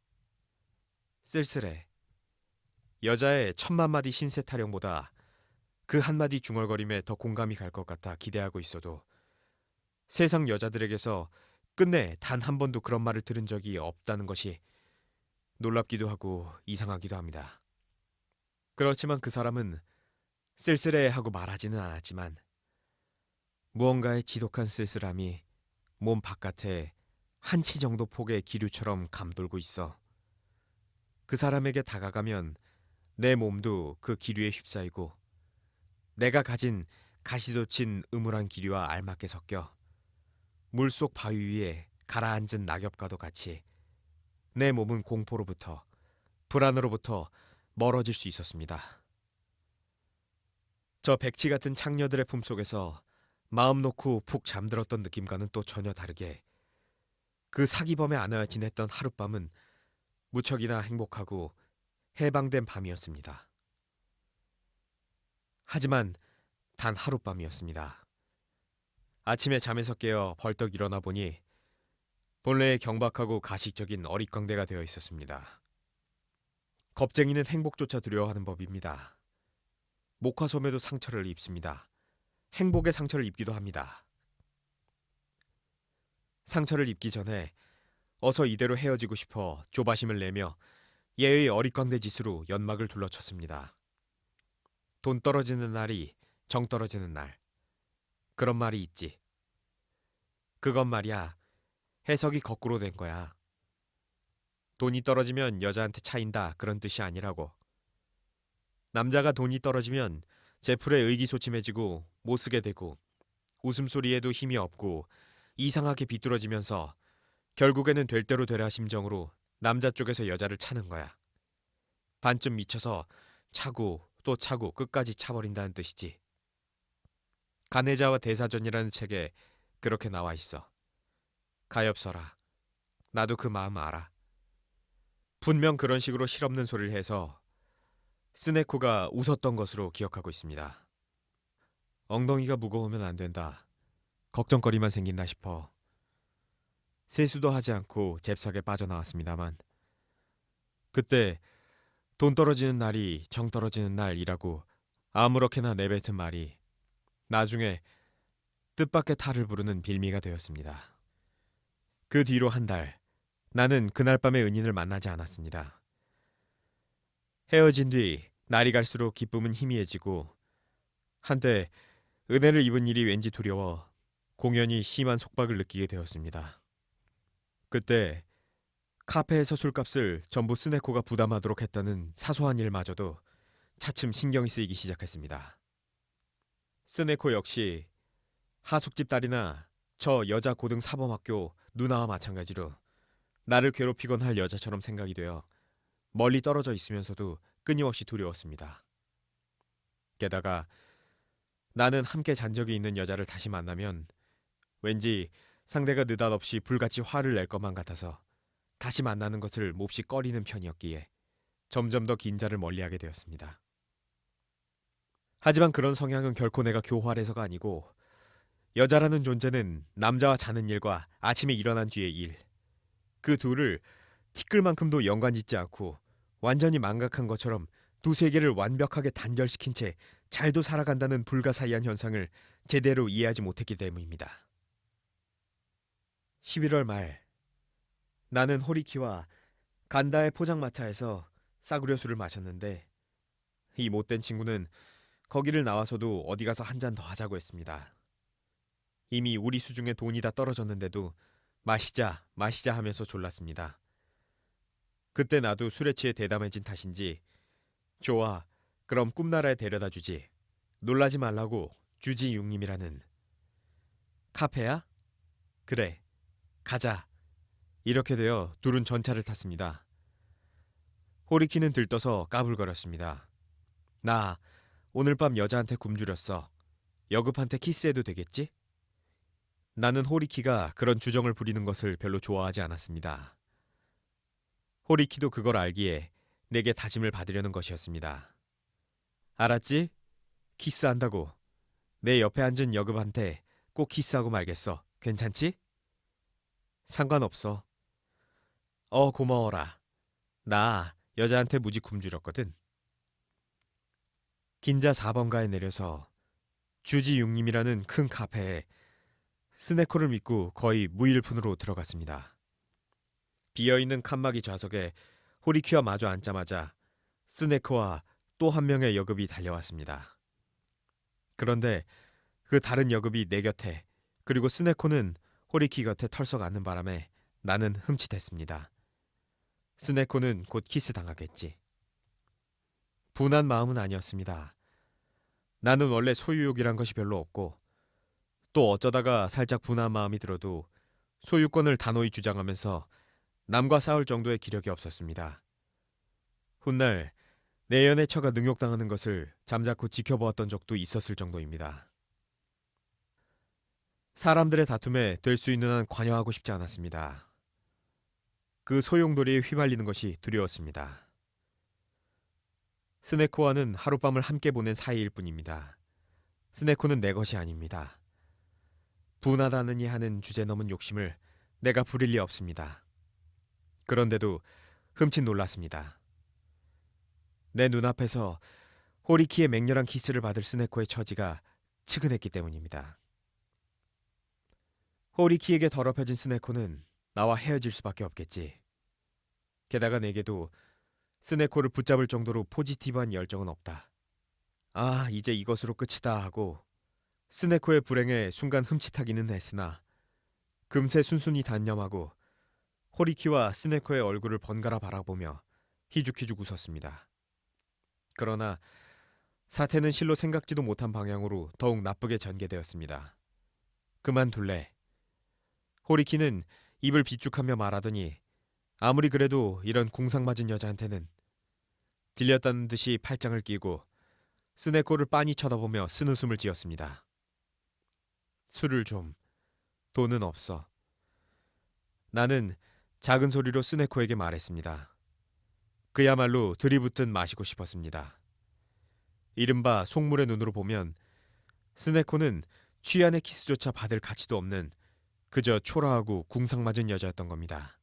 쓸쓸해. 여자의 1000만마디 신세 타령보다 그 한마디 중얼거림에 더 공감이 갈 것 같아 기대하고 있어도 세상 여자들에게서 끝내 단 한 번도 그런 말을 들은 적이 없다는 것이 놀랍기도 하고 이상하기도 합니다. 그렇지만 그 사람은 쓸쓸해하고 말하지는 않았지만 무언가의 지독한 쓸쓸함이 몸 바깥에 한 치 정도 폭의 기류처럼 감돌고 있어 그 사람에게 다가가면 내 몸도 그 기류에 휩싸이고 내가 가진 가시돋친 음울한 기류와 알맞게 섞여 물속 바위 위에 가라앉은 낙엽과도 같이 내 몸은 공포로부터 불안으로부터 멀어질 수 있었습니다. 저 백치 같은 창녀들의 품속에서 마음 놓고 푹 잠들었던 느낌과는 또 전혀 다르게 그 사기범에 안아 지냈던 하룻밤은 무척이나 행복하고 해방된 밤이었습니다. 하지만 단 하룻밤이었습니다. 아침에 잠에서 깨어 벌떡 일어나 보니 본래의 경박하고 가식적인 어릿광대가 되어 있었습니다. 겁쟁이는 행복조차 두려워하는 법입니다. 목화솜에도 상처를 입습니다. 행복의 상처를 입기도 합니다. 상처를 입기 전에 어서 이대로 헤어지고 싶어 조바심을 내며 예의 어릿광대 짓으로 연막을 둘러쳤습니다. 돈 떨어지는 날이 정 떨어지는 날. 그런 말이 있지. 그건 말이야. 해석이 거꾸로 된 거야. 돈이 떨어지면 여자한테 차인다 그런 뜻이 아니라고. 남자가 돈이 떨어지면 제풀에 의기소침해지고 못쓰게 되고 웃음소리에도 힘이 없고 이상하게 비뚤어지면서 결국에는 될 대로 되라 심정으로 남자 쪽에서 여자를 차는 거야. 반쯤 미쳐서 차고 또 차고 끝까지 차버린다는 뜻이지. 가해자와 대사전이라는 책에 그렇게 나와 있어. 가엾어라. 나도 그 마음 알아. 분명 그런 식으로 실없는 소리를 해서 스네코가 웃었던 것으로 기억하고 있습니다. 엉덩이가 무거우면 안 된다. 걱정거리만 생긴다 싶어 세수도 하지 않고 잽싸게 빠져나왔습니다만 그때 돈 떨어지는 날이 정 떨어지는 날이라고 아무렇게나 내뱉은 말이 나중에 뜻밖의 탈을 부르는 빌미가 되었습니다. 그 뒤로 한 달, 나는 그날 밤에 은인을 만나지 않았습니다. 헤어진 뒤 날이 갈수록 기쁨은 희미해지고 한때 은혜를 입은 일이 왠지 두려워 공연히 심한 속박을 느끼게 되었습니다. 그때 카페에서 술값을 전부 스네코가 부담하도록 했다는 사소한 일마저도 차츰 신경이 쓰이기 시작했습니다. 스네코 역시 하숙집 딸이나 저 여자 고등 사범학교 누나와 마찬가지로 나를 괴롭히곤 할 여자처럼 생각이 되어 멀리 떨어져 있으면서도 끊임없이 두려웠습니다. 게다가 나는 함께 잔 적이 있는 여자를 다시 만나면 왠지 상대가 느닷없이 불같이 화를 낼 것만 같아서 다시 만나는 것을 몹시 꺼리는 편이었기에 점점 더 긴자를 멀리하게 되었습니다. 하지만 그런 성향은 결코 내가 교활해서가 아니고 여자라는 존재는 남자와 자는 일과 아침에 일어난 뒤의 일, 그 둘을 티끌만큼도 연관짓지 않고 완전히 망각한 것처럼 두세 개를 완벽하게 단절시킨 채 잘도 살아간다는 불가사의한 현상을 제대로 이해하지 못했기 때문입니다. 11월 말 나는 호리키와 간다의 포장마차에서 싸구려 술을 마셨는데 이 못된 친구는 거기를 나와서도 어디 가서 한 잔 더 하자고 했습니다. 이미 우리 수중에 돈이 다 떨어졌는데도 마시자 마시자 하면서 졸랐습니다. 그때 나도 술에 취해 대담해진 탓인지 좋아 그럼 꿈나라에 데려다 주지 놀라지 말라고 주지육님이라는 카페야? 그래 가자 이렇게 되어 둘은 전차를 탔습니다. 호리키는 들떠서 까불거렸습니다. 나 오늘 밤 여자한테 굶주렸어. 여급한테 키스해도 되겠지? 나는 호리키가 그런 주정을 부리는 것을 별로 좋아하지 않았습니다. 호리키도 그걸 알기에 내게 다짐을 받으려는 것이었습니다. 알았지? 키스한다고. 내 옆에 앉은 여급한테 꼭 키스하고 말겠어. 괜찮지? 상관없어. 고마워라. 나 여자한테 무지 굶주렸거든. 긴자 4번가에 내려서 주지육님이라는 큰 카페에 스네코를 믿고 거의 무일푼으로 들어갔습니다. 비어있는 칸막이 좌석에 호리키와 마주 앉자마자 스네코와 또 한 명의 여급이 달려왔습니다. 그런데 그 다른 여급이 내 곁에, 그리고 스네코는 호리키 곁에 털썩 앉는 바람에 나는 흠칫했습니다. 스네코는 곧 키스 당하겠지. 분한 마음은 아니었습니다. 나는 원래 소유욕이란 것이 별로 없고, 또 어쩌다가 살짝 분한 마음이 들어도 소유권을 단호히 주장하면서 남과 싸울 정도의 기력이 없었습니다. 훗날 내 연애 처가 능욕당하는 것을 잠자코 지켜보았던 적도 있었을 정도입니다. 사람들의 다툼에 될 수 있는 한 관여하고 싶지 않았습니다. 그 소용돌이에 휘말리는 것이 두려웠습니다. 스네코와는 하룻밤을 함께 보낸 사이일 뿐입니다. 스네코는 내 것이 아닙니다. 분하다느니 하는 주제 넘은 욕심을 내가 부릴 리 없습니다. 그런데도 흠칫 놀랐습니다. 내 눈앞에서 호리키의 맹렬한 키스를 받을 스네코의 처지가 측은했기 때문입니다. 호리키에게 더럽혀진 스네코는 나와 헤어질 수밖에 없겠지. 게다가 내게도 스네코를 붙잡을 정도로 포지티브한 열정은 없다. 아, 이제 이것으로 끝이다 하고 스네코의 불행에 순간 흠칫하기는 했으나 금세 순순히 단념하고 호리키와 스네코의 얼굴을 번갈아 바라보며 희죽희죽 웃었습니다. 그러나 사태는 실로 생각지도 못한 방향으로 더욱 나쁘게 전개되었습니다. 그만둘래. 호리키는 입을 비축하며 말하더니 아무리 그래도 이런 궁상맞은 여자한테는, 질렸다는 듯이 팔짱을 끼고 스네코를 빤히 쳐다보며 쓴웃음을 지었습니다. 술을 좀. 돈은 없어. 나는 작은 소리로 스네코에게 말했습니다. 그야말로 들이붙은 마시고 싶었습니다. 이른바 속물의 눈으로 보면 스네코는 취한의 키스조차 받을 가치도 없는 그저 초라하고 궁상맞은 여자였던 겁니다.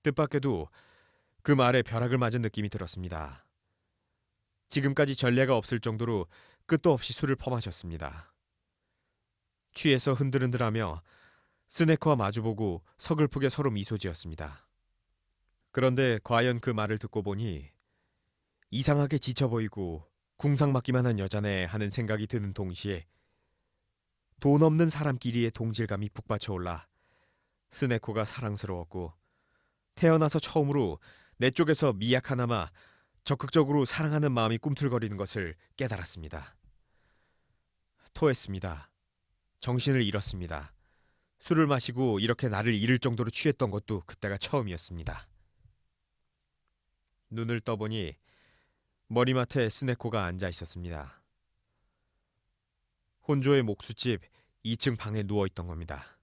뜻밖에도 그 말에 벼락을 맞은 느낌이 들었습니다. 지금까지 전례가 없을 정도로 끝도 없이 술을 퍼마셨습니다. 취해서 흔들흔들하며 스네커와 마주보고 서글프게 서로 미소 지었습니다. 그런데 과연 그 말을 듣고 보니 이상하게 지쳐 보이고 궁상맞기만 한 여자네 하는 생각이 드는 동시에 돈 없는 사람끼리의 동질감이 북받쳐올라 스네코가 사랑스러웠고 태어나서 처음으로 내 쪽에서 미약 하나마 적극적으로 사랑하는 마음이 꿈틀거리는 것을 깨달았습니다. 토했습니다. 정신을 잃었습니다. 술을 마시고 이렇게 나를 잃을 정도로 취했던 것도 그때가 처음이었습니다. 눈을 떠보니 머리맡에 스네코가 앉아 있었습니다. 혼조의 목수집 2층 방에 누워 있던 겁니다.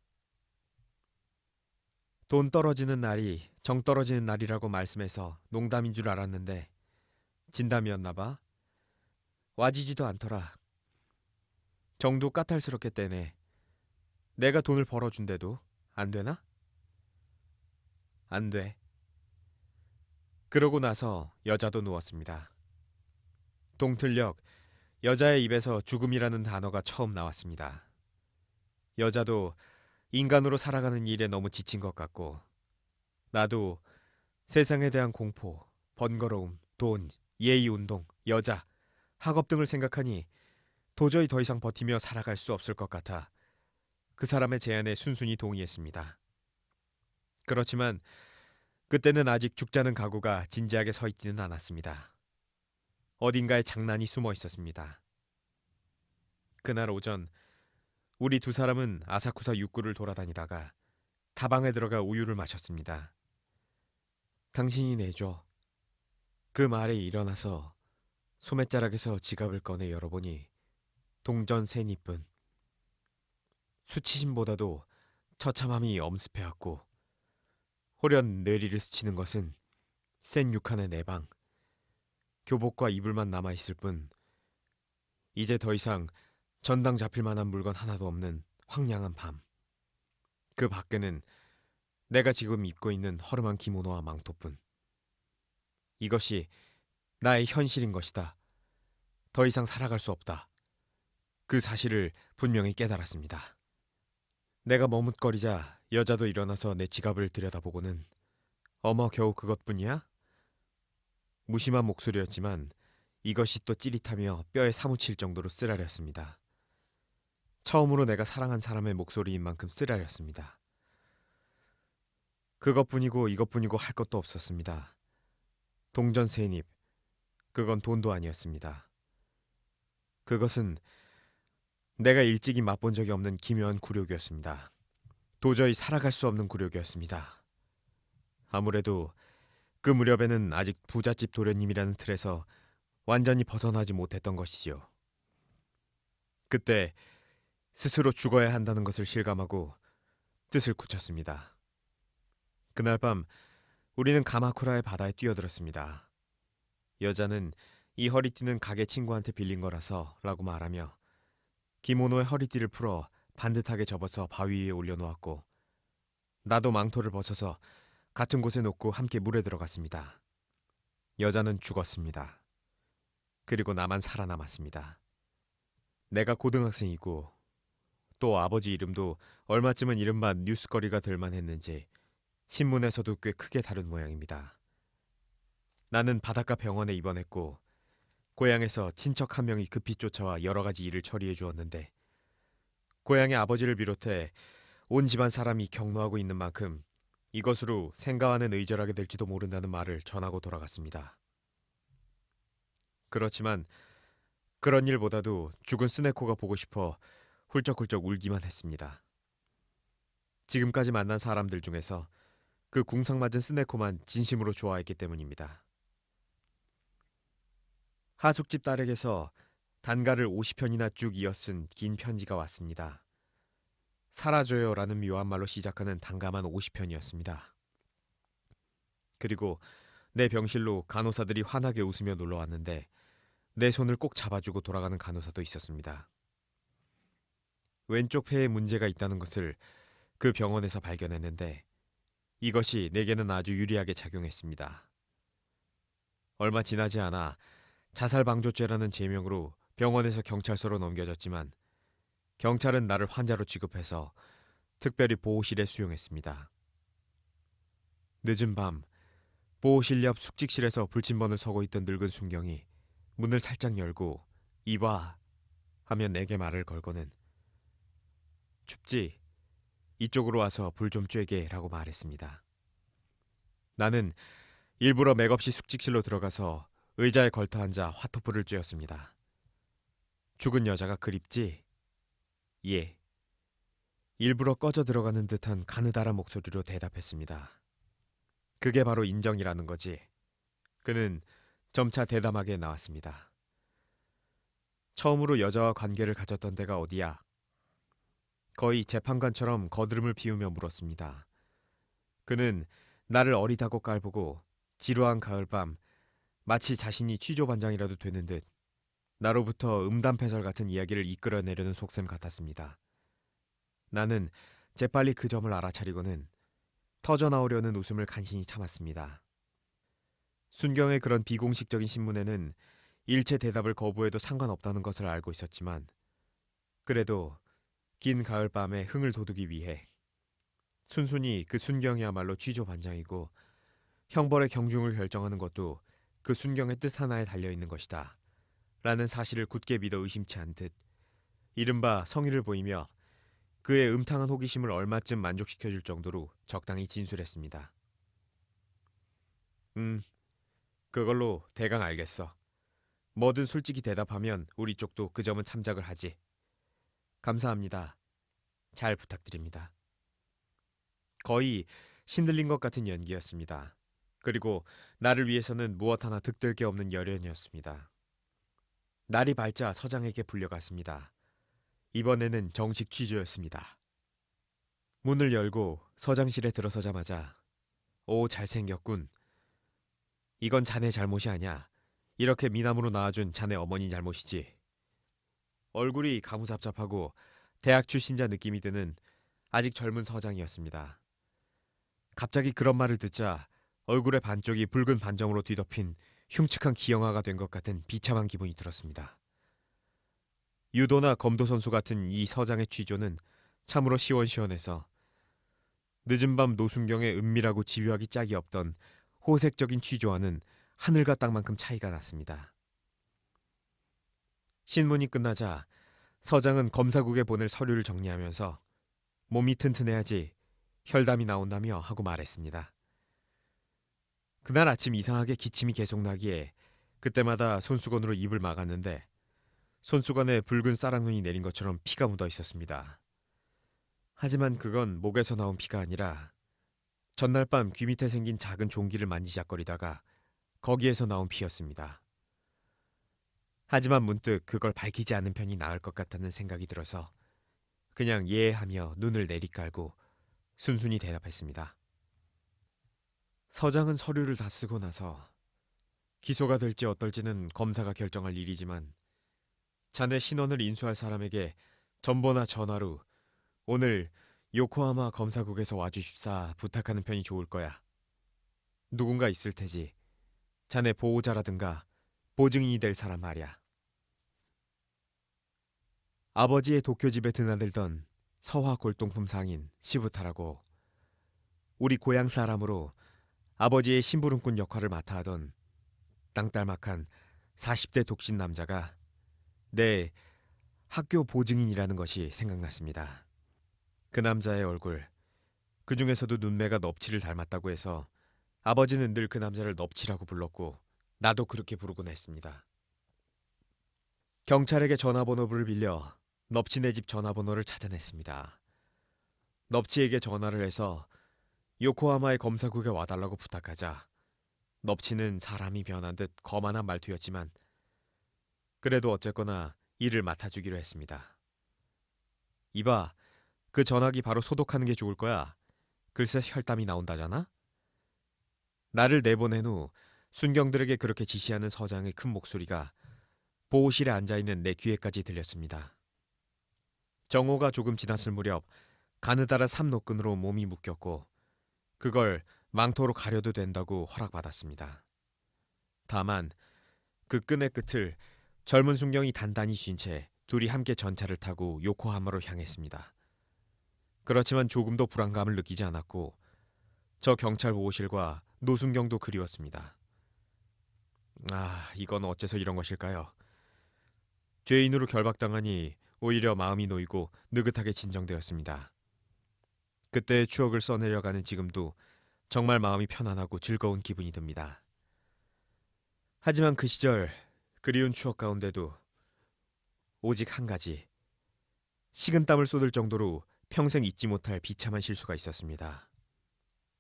돈 떨어지는 날이 정 떨어지는 날이라고 말씀해서 농담인 줄 알았는데 진담이었나 봐. 와지지도 않더라. 정도 까탈스럽게 떼네. 내가 돈을 벌어준대도 안 되나? 안 돼. 그러고 나서 여자도 누웠습니다. 동틀녘 여자의 입에서 죽음이라는 단어가 처음 나왔습니다. 여자도 인간으로 살아가는 일에 너무 지친 것 같고 나도 세상에 대한 공포, 번거로움, 돈, 예의운동, 여자, 학업 등을 생각하니 도저히 더 이상 버티며 살아갈 수 없을 것 같아 그 사람의 제안에 순순히 동의했습니다. 그렇지만 그때는 아직 죽자는 각오가 진지하게 서 있지는 않았습니다. 어딘가에 장난이 숨어 있었습니다. 그날 오전 우리 두 사람은 아사쿠사 육구를 돌아다니다가 다방에 들어가 우유를 마셨습니다. 당신이 내줘. 그 말에 일어나서 소매자락에서 지갑을 꺼내 열어보니 동전 세 니뿐. 수치심보다도 처참함이 엄습해왔고 호련 뇌리를 스치는 것은 센 육한의 내방, 교복과 이불만 남아있을 뿐 이제 더 이상 전당 잡힐 만한 물건 하나도 없는 황량한 밤. 그 밖에는 내가 지금 입고 있는 허름한 기모노와 망토뿐. 이것이 나의 현실인 것이다. 더 이상 살아갈 수 없다. 그 사실을 분명히 깨달았습니다. 내가 머뭇거리자 여자도 일어나서 내 지갑을 들여다보고는 어머 겨우 그것뿐이야? 무심한 목소리였지만 이것이 또 찌릿하며 뼈에 사무칠 정도로 쓰라렸습니다. 처음으로 내가 사랑한 사람의 목소리인 만큼 쓰라렸습니다. 그것뿐이고 이것뿐이고 할 것도 없었습니다. 동전 세입, 그건 돈도 아니었습니다. 그것은 내가 일찍이 맛본 적이 없는 기묘한 굴욕이었습니다. 도저히 살아갈 수 없는 굴욕이었습니다. 아무래도 그 무렵에는 아직 부잣집 도련님이라는 틀에서 완전히 벗어나지 못했던 것이지요. 그때 스스로 죽어야 한다는 것을 실감하고 뜻을 굳혔습니다. 그날 밤 우리는 가마쿠라의 바다에 뛰어들었습니다. 여자는 이 허리띠는 가게 친구한테 빌린 거라서 라고 말하며 기모노의 허리띠를 풀어 반듯하게 접어서 바위 위에 올려놓았고 나도 망토를 벗어서 같은 곳에 놓고 함께 물에 들어갔습니다. 여자는 죽었습니다. 그리고 나만 살아남았습니다. 내가 고등학생이고 또 아버지 이름도 얼마쯤은 이른바 뉴스거리가 될 만했는지 신문에서도 꽤 크게 다룬 모양입니다. 나는 바닷가 병원에 입원했고 고향에서 친척 한 명이 급히 쫓아와 여러 가지 일을 처리해 주었는데 고향의 아버지를 비롯해 온 집안 사람이 격노하고 있는 만큼 이것으로 생가와는 의절하게 될지도 모른다는 말을 전하고 돌아갔습니다. 그렇지만 그런 일보다도 죽은 스네코가 보고 싶어 훌쩍훌쩍 울기만 했습니다. 지금까지 만난 사람들 중에서 그 궁상맞은 스네코만 진심으로 좋아했기 때문입니다. 하숙집 딸에게서 단가를 50편이나 쭉 이어쓴 긴 편지가 왔습니다. 사라져요라는 묘한 말로 시작하는 단가만 50편이었습니다. 그리고 내 병실로 간호사들이 환하게 웃으며 놀러왔는데 내 손을 꼭 잡아주고 돌아가는 간호사도 있었습니다. 왼쪽 폐에 문제가 있다는 것을 그 병원에서 발견했는데 이것이 내게는 아주 유리하게 작용했습니다. 얼마 지나지 않아 자살방조죄라는 제명으로 병원에서 경찰서로 넘겨졌지만 경찰은 나를 환자로 취급해서 특별히 보호실에 수용했습니다. 늦은 밤 보호실 옆 숙직실에서 불침번을 서고 있던 늙은 순경이 문을 살짝 열고 이봐 하며 내게 말을 걸고는 춥지? 이쪽으로 와서 불 좀 쬐게 라고 말했습니다. 나는 일부러 맥없이 숙직실로 들어가서 의자에 걸터 앉아 화토불을 쬐었습니다. 죽은 여자가 그립지? 예. 일부러 꺼져 들어가는 듯한 가느다란 목소리로 대답했습니다. 그게 바로 인정이라는 거지. 그는 점차 대담하게 나왔습니다. 처음으로 여자와 관계를 가졌던 데가 어디야? 거의 재판관처럼 거드름을 피우며 물었습니다. 그는 나를 어리다고 깔보고 지루한 가을밤 마치 자신이 취조반장이라도 되는 듯 나로부터 음담패설 같은 이야기를 이끌어내려는 속셈 같았습니다. 나는 재빨리 그 점을 알아차리고는 터져나오려는 웃음을 간신히 참았습니다. 순경의 그런 비공식적인 신문에는 일체 대답을 거부해도 상관없다는 것을 알고 있었지만 그래도 긴 가을밤에 흥을 돋우기 위해 순순히 그 순경이야말로 취조반장이고 형벌의 경중을 결정하는 것도 그 순경의 뜻 하나에 달려있는 것이다 라는 사실을 굳게 믿어 의심치 않듯 이른바 성의를 보이며 그의 음탕한 호기심을 얼마쯤 만족시켜줄 정도로 적당히 진술했습니다. 그걸로 대강 알겠어. 뭐든 솔직히 대답하면 우리 쪽도 그 점은 참작을 하지. 감사합니다. 잘 부탁드립니다. 거의 신들린 것 같은 연기였습니다. 그리고 나를 위해서는 무엇 하나 득될 게 없는 열연이었습니다. 날이 밝자 서장에게 불려갔습니다. 이번에는 정식 취조였습니다. 문을 열고 서장실에 들어서자마자 오 잘생겼군. 이건 자네 잘못이 아니야. 이렇게 미남으로 낳아준 자네 어머니 잘못이지. 얼굴이 가무잡잡하고 대학 출신자 느낌이 드는 아직 젊은 서장이었습니다. 갑자기 그런 말을 듣자 얼굴의 반쪽이 붉은 반점으로 뒤덮인 흉측한 기형아가 된 것 같은 비참한 기분이 들었습니다. 유도나 검도 선수 같은 이 서장의 취조는 참으로 시원시원해서 늦은 밤 노순경의 은밀하고 집요하기 짝이 없던 호색적인 취조와는 하늘과 땅만큼 차이가 났습니다. 신문이 끝나자 서장은 검사국에 보낼 서류를 정리하면서 몸이 튼튼해야지 혈담이 나온다며 하고 말했습니다. 그날 아침 이상하게 기침이 계속 나기에 그때마다 손수건으로 입을 막았는데 손수건에 붉은 쌀랑눈이 내린 것처럼 피가 묻어 있었습니다. 하지만 그건 목에서 나온 피가 아니라 전날 밤 귀 밑에 생긴 작은 종기를 만지작거리다가 거기에서 나온 피였습니다. 하지만 문득 그걸 밝히지 않는 편이 나을 것 같다는 생각이 들어서 그냥 예하며 눈을 내리깔고 순순히 대답했습니다. 서장은 서류를 다 쓰고 나서 기소가 될지 어떨지는 검사가 결정할 일이지만 자네 신원을 인수할 사람에게 전보나 전화로 오늘 요코하마 검사국에서 와주십사 부탁하는 편이 좋을 거야. 누군가 있을 테지. 자네 보호자라든가 보증인이 될 사람 말이야. 아버지의 도쿄집에 드나들던 서화 골동품 상인 시부타라고 우리 고향 사람으로 아버지의 심부름꾼 역할을 맡아 하던 땅딸막한 40대 독신 남자가 내 학교 보증인이라는 것이 생각났습니다. 그 남자의 얼굴, 그 중에서도 눈매가 넙치를 닮았다고 해서 아버지는 늘 그 남자를 넙치라고 불렀고 나도 그렇게 부르곤 했습니다. 경찰에게 전화번호를 빌려 넙치네 집 전화번호를 찾아냈습니다. 넙치에게 전화를 해서 요코하마의 검사국에 와달라고 부탁하자 넙치는 사람이 변한 듯 거만한 말투였지만 그래도 어쨌거나 일을 맡아주기로 했습니다. 이봐, 그 전화기 바로 소독하는 게 좋을 거야. 글쎄 혈담이 나온다잖아? 나를 내보낸 후 순경들에게 그렇게 지시하는 서장의 큰 목소리가 보호실에 앉아있는 내 귀에까지 들렸습니다. 정오가 조금 지났을 무렵 가느다란 삼노끈으로 몸이 묶였고 그걸 망토로 가려도 된다고 허락받았습니다. 다만 그 끈의 끝을 젊은 순경이 단단히 쥔 채 둘이 함께 전차를 타고 요코하마로 향했습니다. 그렇지만 조금도 불안감을 느끼지 않았고 저 경찰 보호실과 노순경도 그리웠습니다. 이건 어째서 이런 것일까요? 죄인으로 결박당하니 오히려 마음이 놓이고 느긋하게 진정되었습니다. 그때의 추억을 써내려가는 지금도 정말 마음이 편안하고 즐거운 기분이 듭니다. 하지만 그 시절 그리운 추억 가운데도 오직 한 가지 식은땀을 쏟을 정도로 평생 잊지 못할 비참한 실수가 있었습니다.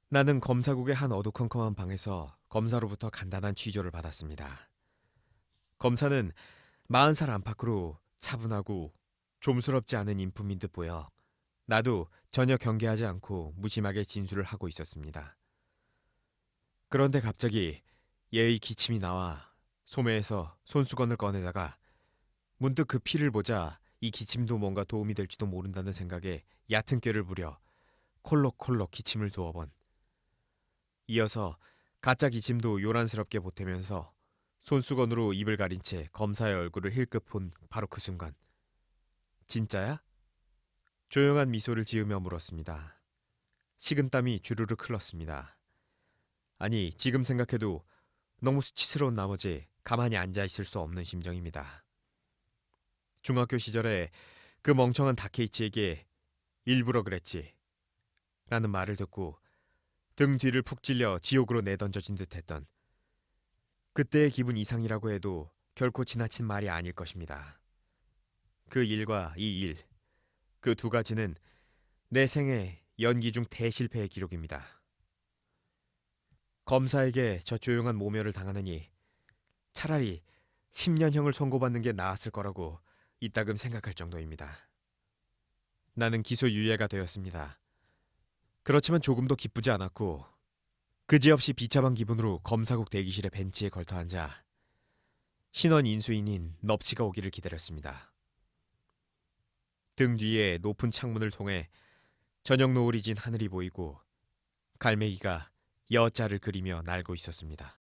나는 검사국의 한 어두컴컴한 방에서 검사로부터 간단한 취조를 받았습니다. 검사는 40살 안팎으로 차분하고 좀스럽지 않은 인품인 듯 보여 나도 전혀 경계하지 않고 무심하게 진술을 하고 있었습니다. 그런데 갑자기 예의 기침이 나와 소매에서 손수건을 꺼내다가 문득 그 피를 보자 이 기침도 뭔가 도움이 될지도 모른다는 생각에 얕은 꾀를 부려 콜록콜록 기침을 두어 번. 이어서 가짜 기침도 요란스럽게 보태면서 손수건으로 입을 가린 채 검사의 얼굴을 힐끗 본 바로 그 순간. 진짜야? 조용한 미소를 지으며 물었습니다. 식은땀이 주르륵 흘렀습니다. 아니, 지금 생각해도 너무 수치스러운 나머지 가만히 앉아 있을 수 없는 심정입니다. 중학교 시절에 그 멍청한 다케이치에게 일부러 그랬지 라는 말을 듣고 등 뒤를 푹 찔려 지옥으로 내던져진 듯했던 그때의 기분 이상이라고 해도 결코 지나친 말이 아닐 것입니다. 그 일과 이 일, 그 두 가지는 내 생애 연기 중 대실패의 기록입니다. 검사에게 저 조용한 모멸을 당하느니 차라리 10년형을 선고받는 게 나았을 거라고 이따금 생각할 정도입니다. 나는 기소유예가 되었습니다. 그렇지만 조금도 기쁘지 않았고 그지없이 비참한 기분으로 검사국 대기실의 벤치에 걸터앉아 신원 인수인인 넙치가 오기를 기다렸습니다. 등 뒤에 높은 창문을 통해 저녁 노을이 진 하늘이 보이고 갈매기가 여자를 그리며 날고 있었습니다.